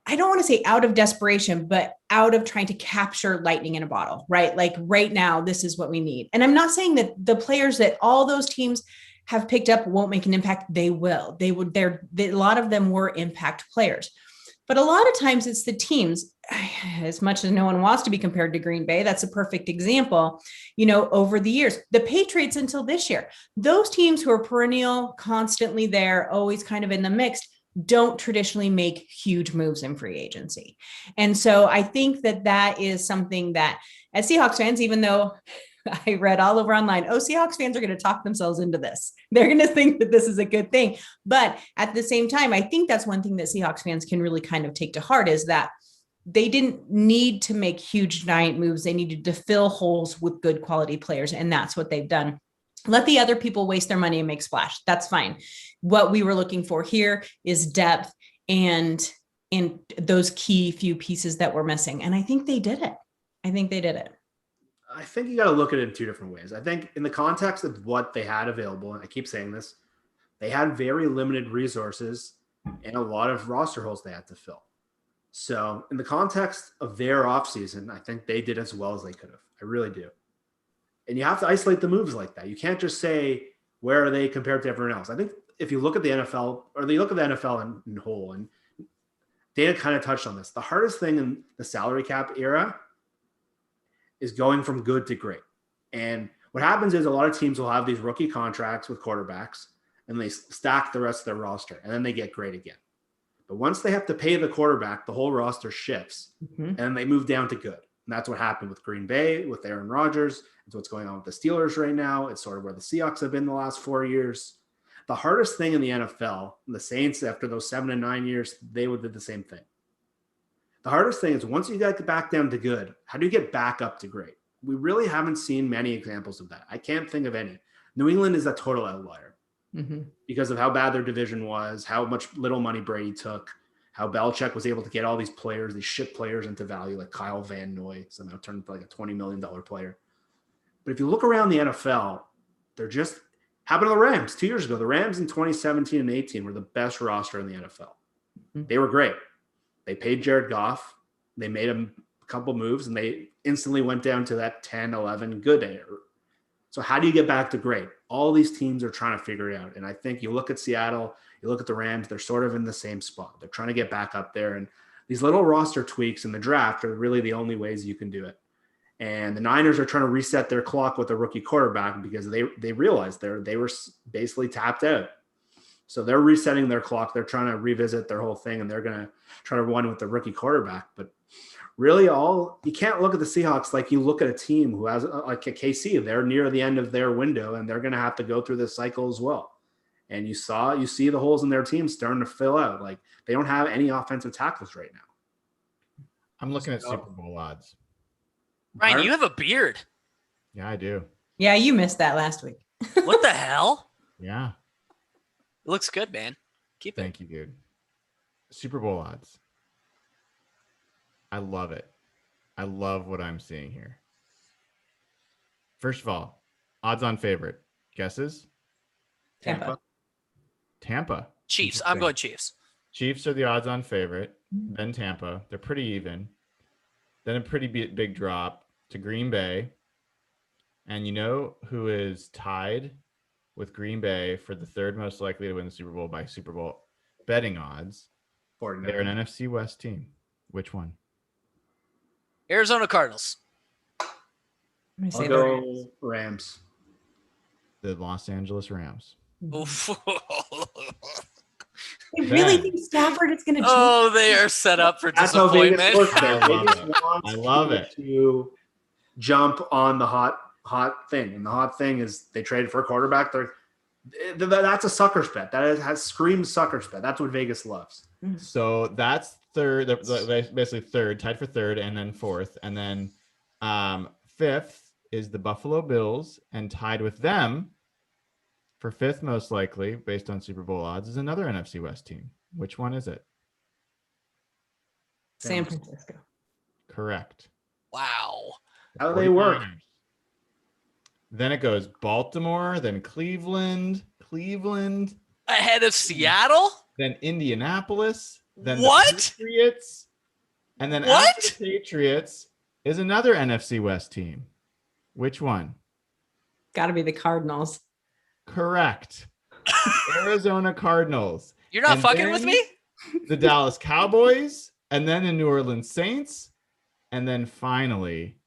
I don't want to say out of desperation, but out of trying to capture lightning in a bottle, right? Like right now, this is what we need. And I'm not saying that the players that all those teams have picked up won't make an impact. They will. A lot of them were impact players. But a lot of times it's the teams, as much as no one wants to be compared to Green Bay, that's a perfect example, over the years. The Patriots until this year, those teams who are perennial, constantly there, always kind of in the mix, don't traditionally make huge moves in free agency. And so I think that is something that as Seahawks fans, even though I read all over online, Seahawks fans are going to talk themselves into this. They're going to think that this is a good thing. But at the same time, I think that's one thing that Seahawks fans can really kind of take to heart is that they didn't need to make huge giant moves. They needed to fill holes with good quality players. And that's what they've done. Let the other people waste their money and make splash. That's fine. What we were looking for here is depth and those key few pieces that were missing. And I think they did it. I think you got to look at it in two different ways. I think in the context of what they had available, and I keep saying this, they had very limited resources and a lot of roster holes they had to fill. So in the context of their offseason, I think they did as well as they could have. I really do. And you have to isolate the moves like that. You can't just say, where are they compared to everyone else? I think if you look at the NFL, or they look at the NFL in whole, and Dayna kind of touched on this, the hardest thing in the salary cap era is going from good to great. And what happens is a lot of teams will have these rookie contracts with quarterbacks, and they stack the rest of their roster, and then they get great again. But once they have to pay the quarterback, the whole roster shifts, and they move down to good. And that's what happened with Green Bay, with Aaron Rodgers. It's what's going on with the Steelers right now. It's sort of where the Seahawks have been the last 4 years. The hardest thing in the NFL, the Saints, after those 7 and 9 years, they did the same thing. The hardest thing is once you get back down to good, how do you get back up to great? We really haven't seen many examples of that. I can't think of any. New England is a total outlier because of how bad their division was, how much little money Brady took, how Belichick was able to get all these players, these shit players into value, like Kyle Van Noy, somehow turned into like a $20 million player. But if you look around the NFL, they're just happened to the Rams 2 years ago. The Rams in 2017 and 18 were the best roster in the NFL. They were great. They paid Jared Goff. They made him a couple moves, and they instantly went down to that 10, 11 good. So how do you get back to great? All these teams are trying to figure it out. And I think you look at Seattle, you look at the Rams, they're sort of in the same spot. They're trying to get back up there. And these little roster tweaks in the draft are really the only ways you can do it. And the Niners are trying to reset their clock with a rookie quarterback because they realized they were basically tapped out. So they're resetting their clock. They're trying to revisit their whole thing, and they're going to try to run with the rookie quarterback. But really you can't look at the Seahawks like you look at a team who has like a KC. They're near the end of their window, and they're going to have to go through this cycle as well. And you see the holes in their team starting to fill out. Like they don't have any offensive tackles right now. I'm looking at Super Bowl odds. Ryan, you have a beard. Yeah, I do. Yeah, you missed that last week. What the hell? Yeah. It looks good, man. Keep it. Thank you, dude. Super Bowl odds. I love it. I love what I'm seeing here. First of all, odds on favorite. Guesses? Tampa. Chiefs. I'm going Chiefs. Chiefs are the odds on favorite. Then Tampa. They're pretty even. Then a pretty big drop to Green Bay. And you know who is tied with Green Bay for the third most likely to win the Super Bowl by Super Bowl betting odds? They're an NFC West team. Which one? Arizona Cardinals. Let me I'll say go Rams. The Los Angeles Rams. Oof. I really Ben. think Stafford is going to change. Oh, they are set up for That's how Vegas disappointment. works. I Though. love Vegas it. wants I love people it. to jump on the hot thing, and the hot thing is they traded for a quarterback. That's a sucker's bet. Has screamed sucker's bet. That's what Vegas loves. So that's third, basically third, tied for third, and then fourth, and then fifth is the Buffalo Bills, and tied with them for fifth, most likely, based on Super Bowl odds, is another NFC West team. Which one is it? San Francisco. Correct. Wow. How do they work? 49ers. Then it goes Baltimore, then Cleveland, Ahead of Seattle? then Indianapolis, then What? the Patriots, and then What? after the Patriots is another NFC West team. Which one? Got to be the Cardinals. Correct. Arizona Cardinals. You're not And fucking with then me? The Dallas Cowboys, and then the New Orleans Saints, and then finally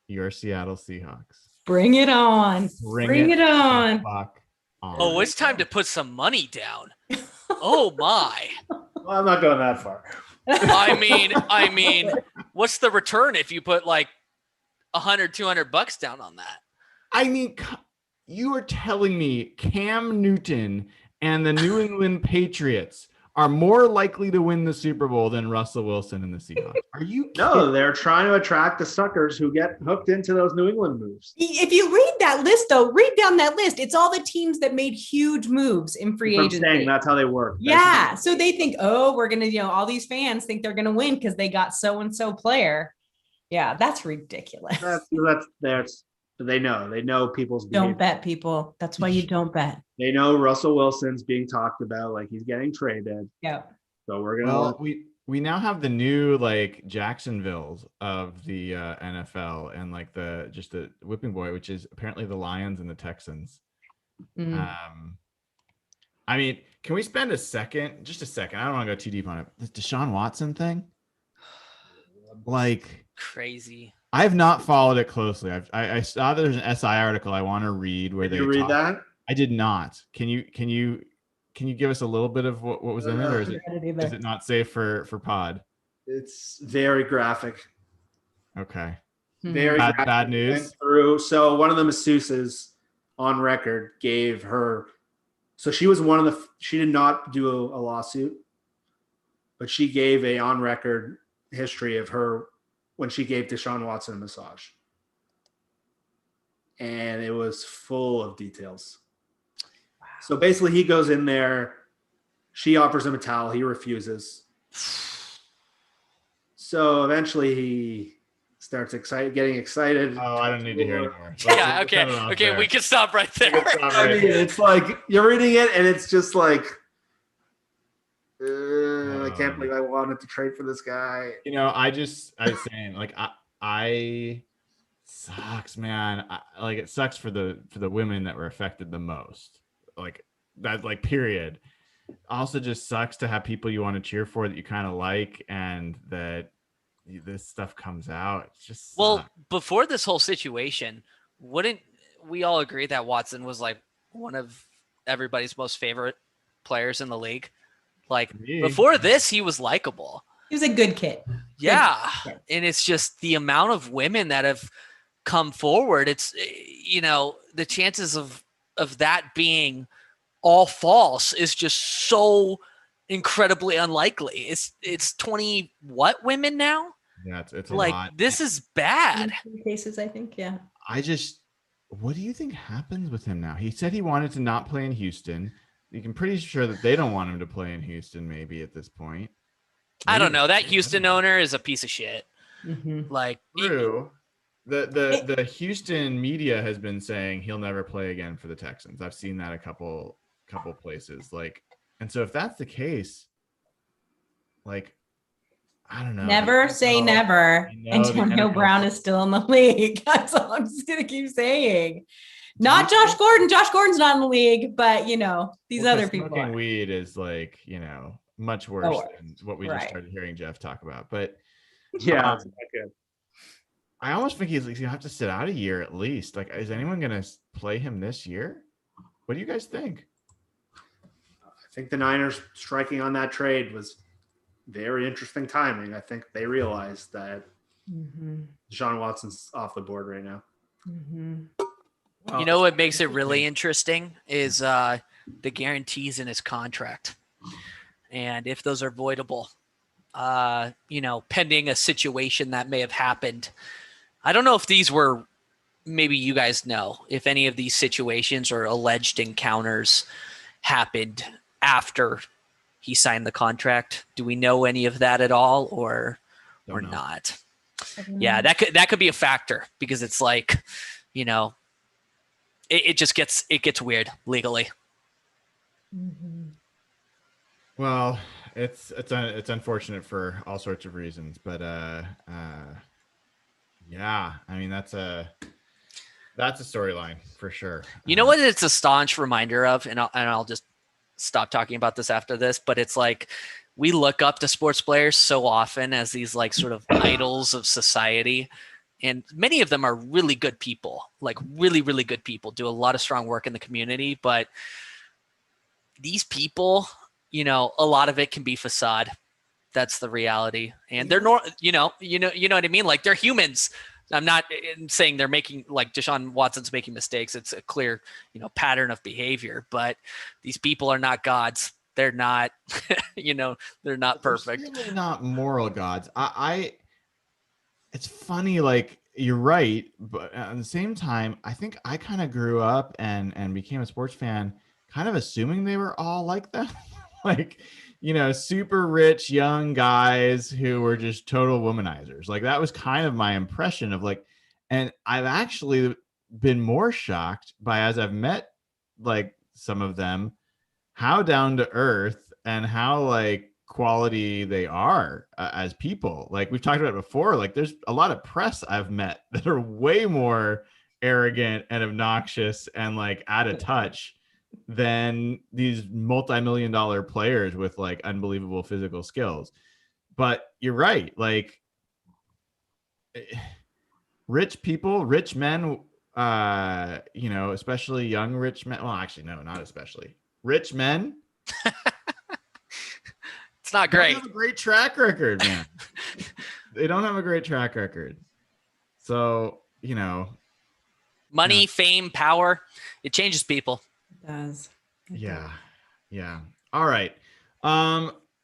your Seattle Seahawks. Bring it on. Bring it on. Fuck on. Oh, it's time to put some money down. Oh my. Well, I'm not going that far. I mean, what's the return if you put like $100-200 down on that? I mean, you are telling me Cam Newton and the New England Patriots are more likely to win the Super Bowl than Russell Wilson and the Seahawks. Are you kidding? No, they're trying to attract the suckers who get hooked into those New England moves. If you read that list, though, read down that list. It's all the teams that made huge moves in free I'm agency. saying that's how they work. Yeah. So they think, oh, we're going to, all these fans think they're going to win because they got so-and-so player. Yeah, that's ridiculous. That's they know people's behavior. Don't bet, people. That's why you don't bet. They know Russell Wilson's being talked about like he's getting traded. Yeah. So we're gonna. Well, we now have the new like Jacksonvilles of the NFL, and like the whipping boy, which is apparently the Lions and the Texans. Mhm. I mean, can we spend just a second? I don't want to go too deep on it. This Deshaun Watson thing, like Crazy. I have not followed it closely. I saw there's an SI article I want to read where Did you read that? I did not. Can you give us a little bit of what was in it, or is it not safe for pod? It's very graphic. Okay. Very bad news. So one of the masseuses on record gave her. So she was she did not do a lawsuit, but she gave a on record history of her when she gave Deshaun Watson a massage. And it was full of details. Wow. So basically he goes in there, she offers him a towel, he refuses. So eventually he starts getting excited. Oh, I don't need to hear anymore. Yeah, okay, we can stop right there. I mean, it's like you're reading it and it's just like I can't believe I wanted to trade for this guy. I was saying, like, I sucks, man. It sucks for the women that were affected the most. Like that, like, period. Also, just sucks to have people you want to cheer for that you kind of like, and that this stuff comes out. It's just well, before this whole situation, wouldn't we all agree that Watson was like one of everybody's most favorite players in the league? Like before this, he was likable. He was a good kid. Yeah. And it's just the amount of women that have come forward. It's, the chances of that being all false is just so incredibly unlikely. It's 20 women now? Yeah, it's a like lot. This is bad. In cases, I think, yeah. What do you think happens with him now? He said he wanted to not play in Houston. I'm pretty sure that they don't want him to play in Houston, maybe at this point. I don't know. That Houston owner is a piece of shit. Mm-hmm. Like, true. The Houston media has been saying he'll never play again for the Texans. I've seen that a couple places. Like, and so if that's the case, like, I don't know. Never say never. Antonio Brown is still in the league. That's all I'm just gonna keep saying. Not Josh Gordon. Josh Gordon's not in the league, but these other people. Smoking weed is like, much worse than what we just started hearing Jeff talk about. But yeah, it's not good. I almost think he's gonna have to sit out a year at least. Like, is anyone gonna play him this year? What do you guys think? I think the Niners striking on that trade was very interesting timing. I think they realized that Deshaun Watson's off the board right now. Well, You know what makes it really interesting is the guarantees in his contract. And if those are voidable, pending a situation that may have happened. I don't know if these were, maybe you guys know, if any of these situations or alleged encounters happened after he signed the contract. Do we know any of that at all or not? Yeah, that could be a factor because it's like, it gets weird legally. Well, it's unfortunate for all sorts of reasons, but yeah, I mean that's a storyline for sure. You know what it's a staunch reminder of, and I'll just stop talking about this after this, but it's like we look up to sports players so often as these like sort of idols of society. And many of them are really good people, like really, really good people, do a lot of strong work in the community. But these people, a lot of it can be facade. That's the reality. And they're you know what I mean? Like they're humans. I'm not saying they're making, like Deshaun Watson's making mistakes. It's a clear, pattern of behavior, but these people are not gods. They're not, they're not perfect. They're certainly not moral gods. It's funny, like you're right, but at the same time, I think I kind of grew up and became a sports fan, kind of assuming they were all like that, like super rich young guys who were just total womanizers. Like that was kind of my impression of like, and I've actually been more shocked by as I've met like some of them, how down to earth and how like quality they are as people. Like we've talked about it before, like there's a lot of press I've met that are way more arrogant and obnoxious and like out of touch than these multi-million-dollar players with like unbelievable physical skills. But you're right, like rich people, rich men, especially young rich men. Well, actually, no, not especially. Rich men. It's not great. They don't have a great track record, man. They don't have a great track record. So, money, fame, power, it changes people. It does. Yeah. All right.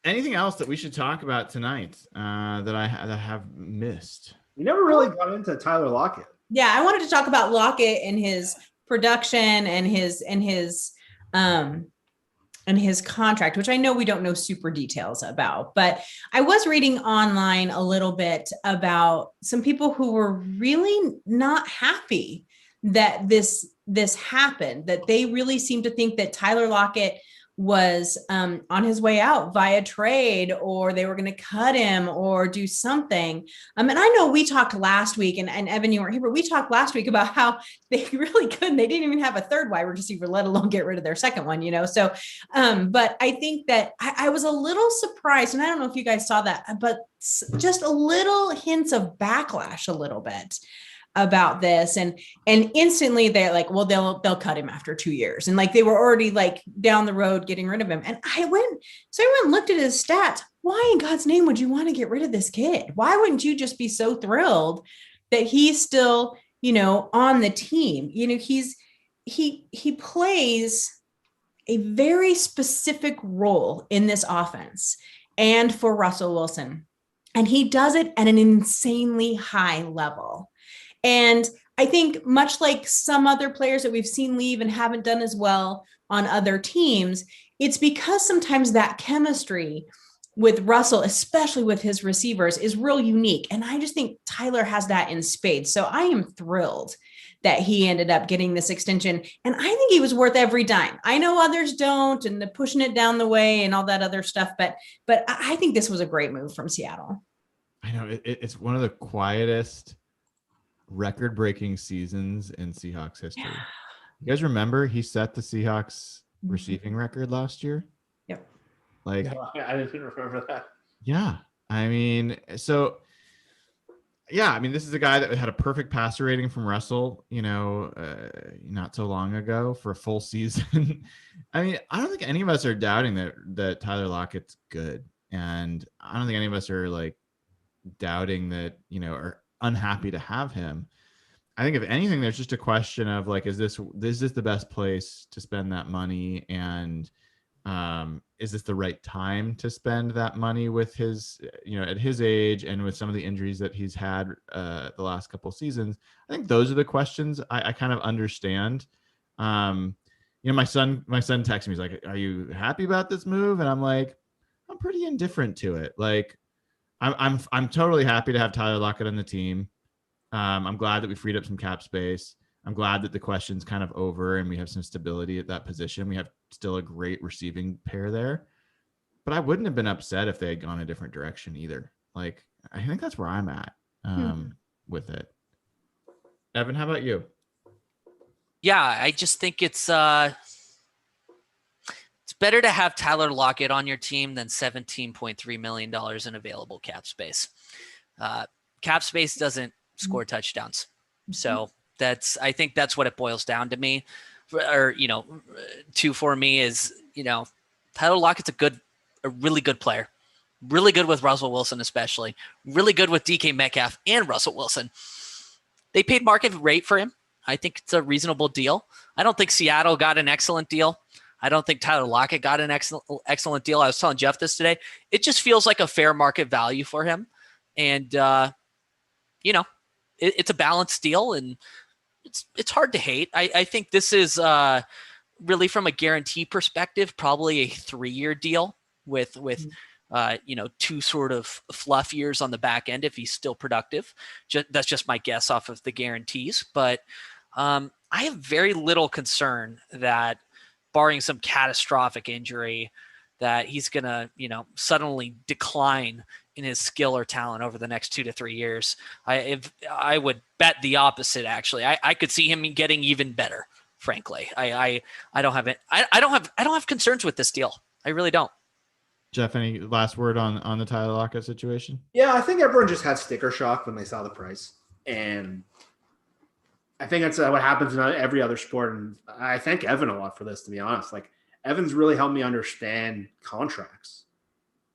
Anything else that we should talk about tonight that I have missed? We never really got into Tyler Lockett. Yeah, I wanted to talk about Lockett and his production and his contract, which I know we don't know super details about, but I was reading online a little bit about some people who were really not happy that this happened, that they really seem to think that Tyler Lockett was on his way out via trade, or they were going to cut him or do something. And I know we talked last week, and Evan, you weren't here, but we talked last week about how they really couldn't. They didn't even have a third wide receiver, let alone get rid of their second one, So, but I think that I was a little surprised, and I don't know if you guys saw that, but just a little hints of backlash a little bit about this, and instantly they're like, well, they'll cut him after 2 years, and like they were already like down the road getting rid of him. And I went and looked at his stats. Why in God's name would you want to get rid of this kid? Why wouldn't you just be so thrilled that he's still on the team? He plays a very specific role in this offense and for Russell Wilson, and he does it at an insanely high level. And I think much like some other players that we've seen leave and haven't done as well on other teams, it's because sometimes that chemistry with Russell, especially with his receivers, is real unique. And I just think Tyler has that in spades. So I am thrilled that he ended up getting this extension. And I think he was worth every dime. I know others don't, and they're pushing it down the way and all that other stuff. But I think this was a great move from Seattle. I know it's one of the quietest record-breaking seasons in Seahawks history. Yeah. You guys remember he set the Seahawks receiving record last year? Yep. Like, no, I didn't remember that. Yeah. I mean, so yeah, I mean, this is a guy that had a perfect passer rating from Russell, not so long ago for a full season. I mean, I don't think any of us are doubting that Tyler Lockett's good, and I don't think any of us are like doubting that, are unhappy to have him. I think if anything, there's just a question of like, is this the best place to spend that money, and is this the right time to spend that money with his, at his age and with some of the injuries that he's had the last couple of seasons? I think those are the questions I kind of understand. My son texted me, he's like, "Are you happy about this move?" And I'm like, I'm pretty indifferent to it. Like, I'm totally happy to have Tyler Lockett on the team. I'm glad that we freed up some cap space. I'm glad that the question's kind of over and we have some stability at that position. We have still a great receiving pair there, but I wouldn't have been upset if they had gone a different direction either. Like, I think that's where I'm at with it. Evan, how about you? Yeah, I just think it's better to have Tyler Lockett on your team than $17.3 million in available cap space. Cap space doesn't score touchdowns. So I think that's what it boils down to me, for me is, Tyler Lockett's a really good player, really good with Russell Wilson, especially really good with DK Metcalf and Russell Wilson. They paid market rate for him. I think it's a reasonable deal. I don't think Seattle got an excellent deal. I don't think Tyler Lockett got an excellent deal. I was telling Jeff this today. It just feels like a fair market value for him. And, it's a balanced deal, and it's hard to hate. I think this is really, from a guarantee perspective, probably a 3-year deal with 2 sort of fluff years on the back end if he's still productive. That's just my guess off of the guarantees. But I have very little concern that, barring some catastrophic injury, that he's going to, suddenly decline in his skill or talent over the next 2 to 3 years. I would bet the opposite, actually. I could see him getting even better, frankly. I don't have concerns with this deal. I really don't. Jeff, any last word on the Tyler Lockett situation? Yeah, I think everyone just had sticker shock when they saw the price. And I think that's what happens in every other sport. And I thank Evan a lot for this, to be honest. Like, Evan's really helped me understand contracts.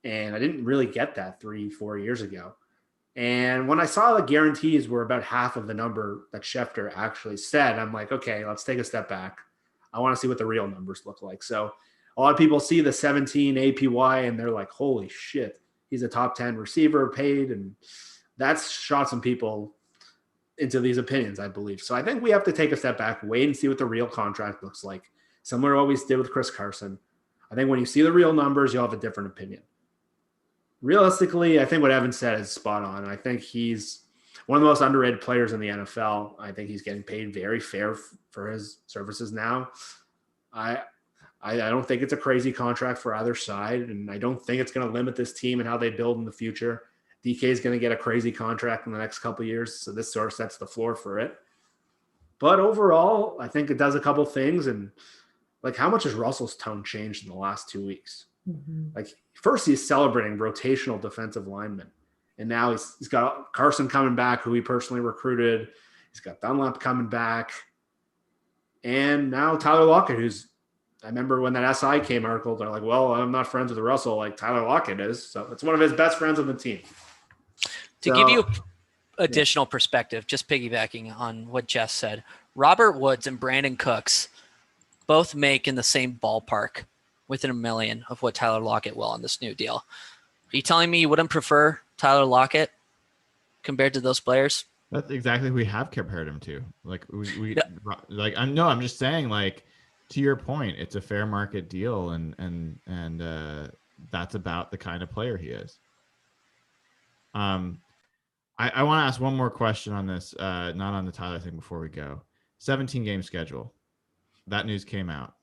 And I didn't really get that 3-4 years ago. And when I saw the guarantees were about half of the number that Schefter actually said, I'm like, okay, let's take a step back. I want to see what the real numbers look like. So a lot of people see the 17 APY and they're like, holy shit, he's a top 10 receiver paid. And that's shot some people into these opinions, I believe. So I think we have to take a step back, wait and see what the real contract looks like. Similar to what we did with Chris Carson. I think when you see the real numbers, you'll have a different opinion. Realistically, I think what Evan said is spot on. I think he's one of the most underrated players in the NFL. I think he's getting paid very fair for his services now. I don't think it's a crazy contract for either side, and I don't think it's going to limit this team and how they build in the future. DK is going to get a crazy contract in the next couple of years, so this sort of sets the floor for it. But overall, I think it does a couple things, and like, how much has Russell's tone changed in the last 2 weeks? Mm-hmm. Like, first he's celebrating rotational defensive linemen, and now he's got Carson coming back, who he personally recruited. He's got Dunlap coming back, and now Tyler Lockett, who's, I remember when that SI came article, they're like, well, I'm not friends with Russell like Tyler Lockett is. So it's one of his best friends on the team. To give you additional perspective, just piggybacking on what Jeff said, Robert Woods and Brandon Cooks both make in the same ballpark within $1 million of what Tyler Lockett will on this new deal. Are you telling me you wouldn't prefer Tyler Lockett compared to those players? That's exactly who we have compared him to. I'm just saying, like, to your point, it's a fair market deal, and that's about the kind of player he is. I want to ask one more question on this, not on the Tyler thing, before we go. 17 game schedule. That news came out,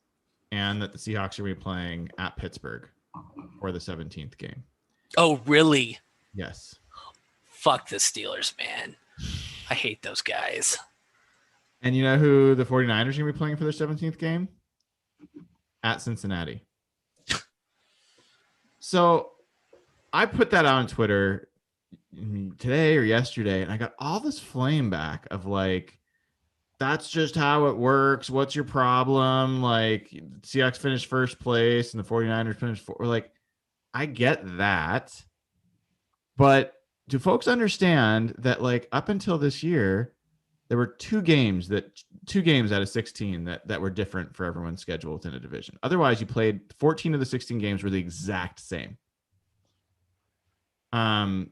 and that the Seahawks are playing at Pittsburgh for the 17th game. Oh, really? Yes. Fuck the Steelers, man. I hate those guys. And you know who the 49ers are going to be playing for their 17th game? At Cincinnati. So I put that out on Twitter today or yesterday, and I got all this flame back of like, that's just how it works. What's your problem? Like, Seahawks finished first place and the 49ers finished fourth. Like, I get that. But do folks understand that, like, up until this year, there were two games out of 16 that were different for everyone's schedule within a division. Otherwise, you played 14 of the 16 games were the exact same. And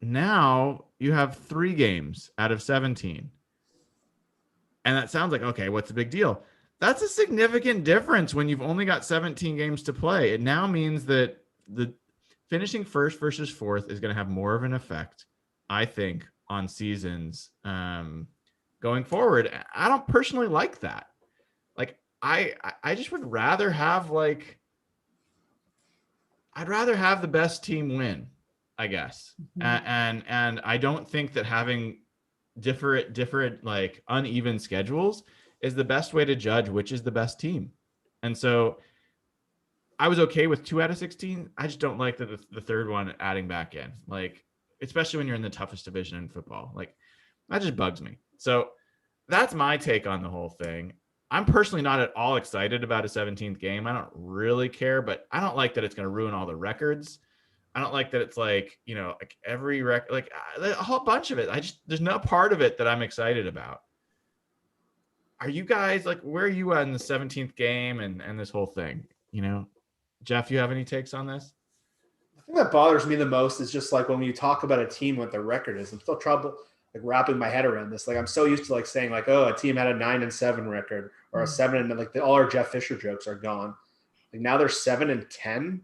now you have 3 games out of 17. And that sounds like, okay, what's the big deal? That's a significant difference when you've only got 17 games to play. It now means that the finishing first versus fourth is going to have more of an effect, I think, on seasons going forward. I don't personally like that. Like, I just would rather have, like, I'd rather have the best team win, I guess. Mm-hmm. And I don't think that having different like uneven schedules is the best way to judge which is the best team. And so I was okay with 2 out of 16. I just don't like the third one adding back in, like, especially when you're in the toughest division in football. Like, that just bugs me. So that's my take on the whole thing. I'm personally not at all excited about a 17th game. I don't really care, but I don't like that it's going to ruin all the records. I don't like that it's like, you know, like every record, like a whole bunch of it. There's no part of it that I'm excited about. Are you guys, like, where are you at in the 17th game and this whole thing? You know, Jeff, you have any takes on this? The thing that bothers me the most is just like when you talk about a team, what their record is. I'm still trouble like wrapping my head around this. Like, I'm so used to like saying like, oh, a team had a 9-7 record or a 7 and like all our Jeff Fisher jokes are gone. Like, now they're 7-10.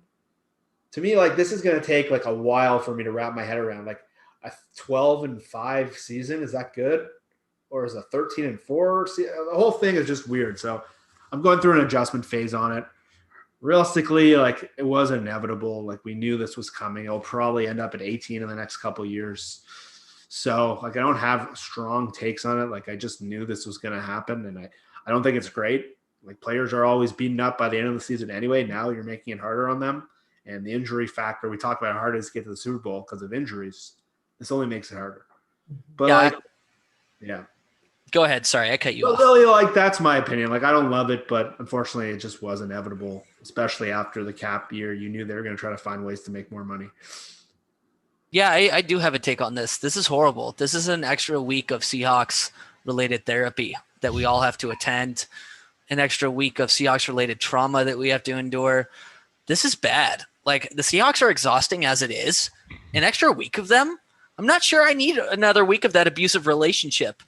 To me, like, this is going to take like a while for me to wrap my head around. Like, a 12-5 season, is that good? Or is a 13-4? See, the whole thing is just weird. So I'm going through an adjustment phase on it. Realistically, like, it was inevitable. Like, we knew this was coming. It'll probably end up at 18 in the next couple of years. So, like, I don't have strong takes on it. Like, I just knew this was going to happen, and I don't think it's great. Like, players are always beaten up by the end of the season anyway. Now you're making it harder on them. And the injury factor, we talk about how hard it is to get to the Super Bowl because of injuries. This only makes it harder. But, yeah. Go ahead. Sorry, I cut you off. Really, like, that's my opinion. Like, I don't love it, but unfortunately, it just was inevitable, especially after the cap year. You knew they were going to try to find ways to make more money. Yeah, I do have a take on this. This is horrible. This is an extra week of Seahawks-related therapy that we all have to attend, an extra week of Seahawks-related trauma that we have to endure. This is bad. Like, the Seahawks are exhausting as it is. An extra week of them? I'm not sure I need another week of that abusive relationship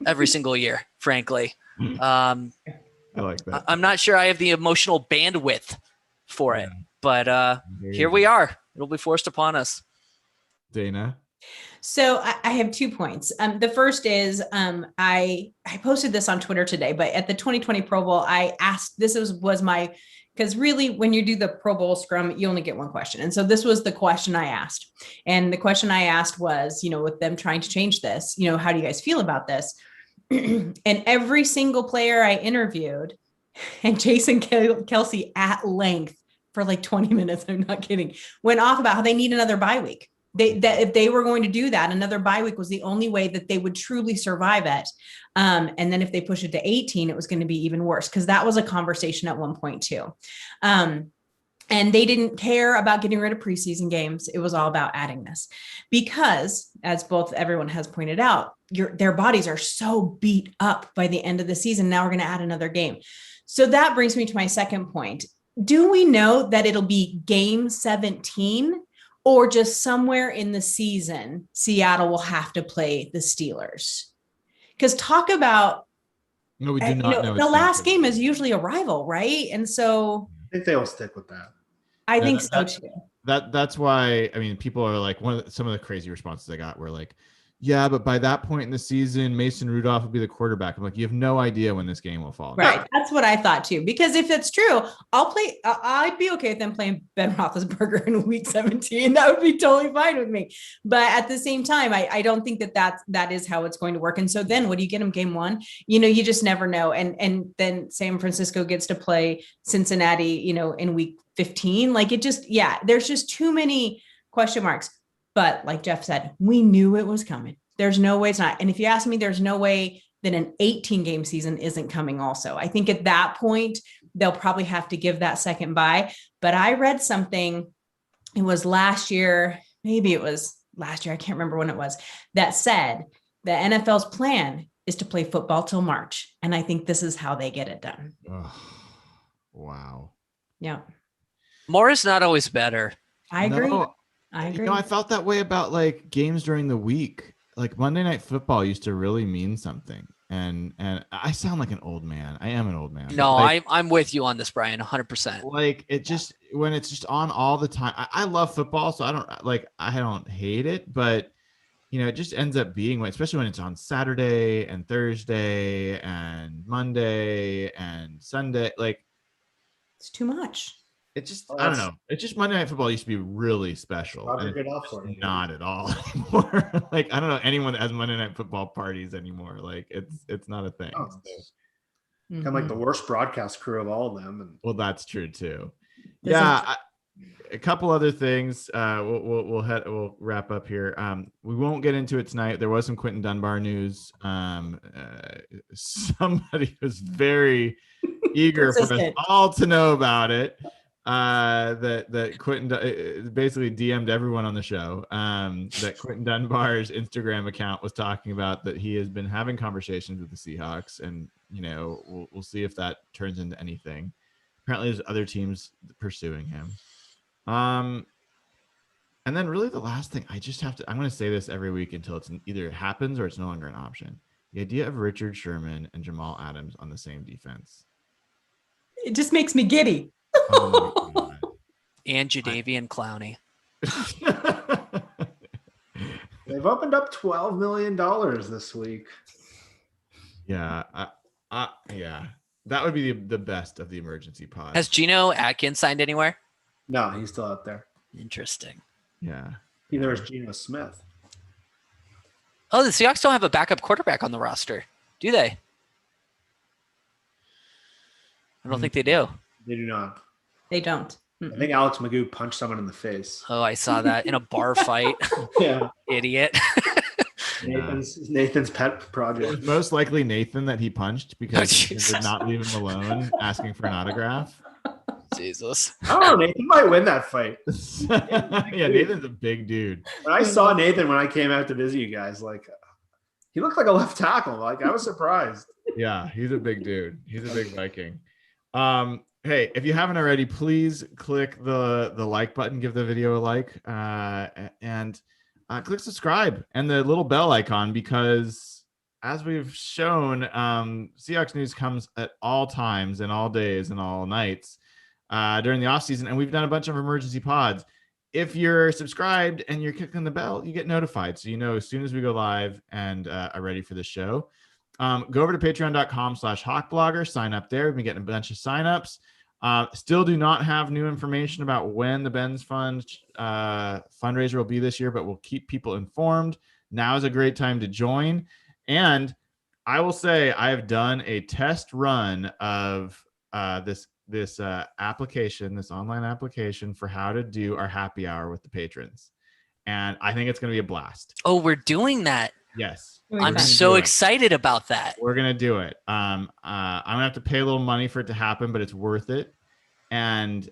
every single year, frankly. I like that. I'm not sure I have the emotional bandwidth for it, but here we are. It'll be forced upon us. Dayna? So I have 2 points. The first is I posted this on Twitter today, but at the 2020 Pro Bowl, I asked, was my, because really when you do the Pro Bowl scrum, you only get one question. And so this was the question I asked. And the question I asked was, you know, with them trying to change this, you know, how do you guys feel about this? And every single player I interviewed, and Jason Kelsey at length for like 20 minutes, I'm not kidding, went off about how they need another bye week. That if they were going to do that, another bye week was the only way that they would truly survive it. And then if they push it to 18, it was going to be even worse, because that was a conversation at one point too. And they didn't care about getting rid of preseason games. It was all about adding this because, as everyone has pointed out, their bodies are so beat up by the end of the season. Now we're going to add another game. So that brings me to my second point. Do we know that it'll be game 17? Or just somewhere in the season, Seattle will have to play the Steelers? Because talk about, no, we do not know. The last game is usually a rival, right? And so I think they will stick with that. I think so too. That's why, I mean, people are like, some of the crazy responses I got were like, yeah, but by that point in the season, Mason Rudolph will be the quarterback. I'm like, you have no idea when this game will fall. Right. That's what I thought too. Because if it's true, I'd be okay with them playing Ben Roethlisberger in week 17. That would be totally fine with me. But at the same time, I don't think that is how it's going to work. And so then what do you get them game one? You just never know. And then San Francisco gets to play Cincinnati, in week 15. Like there's just too many question marks. But like Jeff said, we knew it was coming. There's no way it's not. And if you ask me, there's no way that an 18-game season isn't coming also. I think at that point, they'll probably have to give that second bye. But I read something, it was last year, maybe it was last year, I can't remember when it was, that said the NFL's plan is to play football till March. And I think this is how they get it done. Oh, wow. Yeah. More is not always better. I agree. No, I agree. I felt that way about like games during the week. Like Monday Night Football used to really mean something. And I sound like an old man. I am an old man. No, like, I'm with you on this, Brian, 100%. Like it just when it's just on all the time. I love football, so I don't hate it, but it just ends up being, especially when it's on Saturday and Thursday and Monday and Sunday. Like it's too much. It just, I don't know. It's just Monday Night Football used to be really special. Not at all anymore. Like, I don't know anyone that has Monday Night Football parties anymore. Like, it's not a thing. Oh, kind of like the worst broadcast crew of all of them. Well, that's true too. A couple other things. We'll wrap up here. We won't get into it tonight. There was some Quentin Dunbar news. Somebody was very eager for us all to know about it. That Quentin basically DM'd everyone on the show. That Quentin Dunbar's Instagram account was talking about that he has been having conversations with the Seahawks, and we'll see if that turns into anything. Apparently, there's other teams pursuing him. And then really the last thing, I'm going to say this every week until it's either it happens or it's no longer an option. The idea of Richard Sherman and Jamal Adams on the same defense. It just makes me giddy. Oh and Jadeveon Clowney. They've opened up $12 million this week. Yeah. Yeah. That would be the best of the emergency pod. Has Geno Atkins signed anywhere? No, he's still out there. Interesting. Yeah. Either is Geno Smith. Oh, the Seahawks don't have a backup quarterback on the roster, do they? I don't think they do. They do not. They don't. I think Alex Magoo punched someone in the face. Oh, I saw that in a bar fight. Yeah. Idiot. Nathan's pet project. It was most likely Nathan that he punched because he did not leave him alone asking for an autograph. Jesus. Oh, Nathan might win that fight. Yeah, Nathan's a big dude. When I saw Nathan when I came out to visit you guys, like he looked like a left tackle. Like I was surprised. Yeah, he's a big dude. He's a big Viking. Hey, if you haven't already, please click the like button, give the video a like, and click subscribe and the little bell icon, because as we've shown, Seahawks news comes at all times and all days and all nights during the offseason, and we've done a bunch of emergency pods. If you're subscribed and you're clicking the bell, you get notified, so as soon as we go live and are ready for the show. Go over to patreon.com/hawkblogger, sign up there. We've been getting a bunch of signups. Still do not have new information about when the Ben's Fund fundraiser will be this year, but we'll keep people informed. Now is a great time to join. And I will say I have done a test run of this application, this online application for how to do our happy hour with the patrons. And I think it's going to be a blast. Oh, we're doing that. Yes. I'm so excited about that. We're going to do it. I'm going to have to pay a little money for it to happen, but it's worth it. And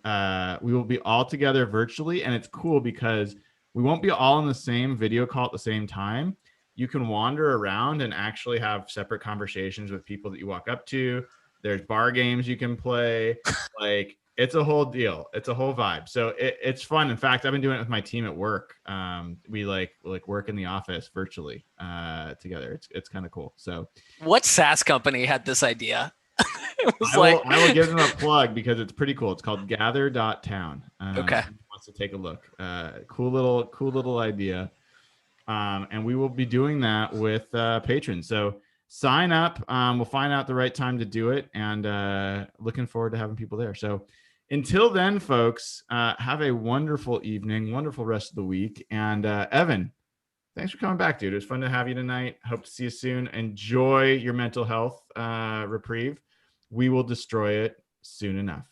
we will be all together virtually. And it's cool because we won't be all in the same video call at the same time. You can wander around and actually have separate conversations with people that you walk up to. There's bar games you can play. Like, it's a whole deal. It's a whole vibe. So it's fun. In fact, I've been doing it with my team at work. We like work in the office virtually together. It's kind of cool. So what SaaS company had this idea? It was I will give them a plug because it's pretty cool. It's called gather.town. Okay. Wants to take a look. Cool little idea. And we will be doing that with patrons. So sign up. We'll find out the right time to do it, and looking forward to having people there. So until then, folks, have a wonderful evening, wonderful rest of the week. And Evan, thanks for coming back, dude. It was fun to have you tonight. Hope to see you soon. Enjoy your mental health reprieve. We will destroy it soon enough.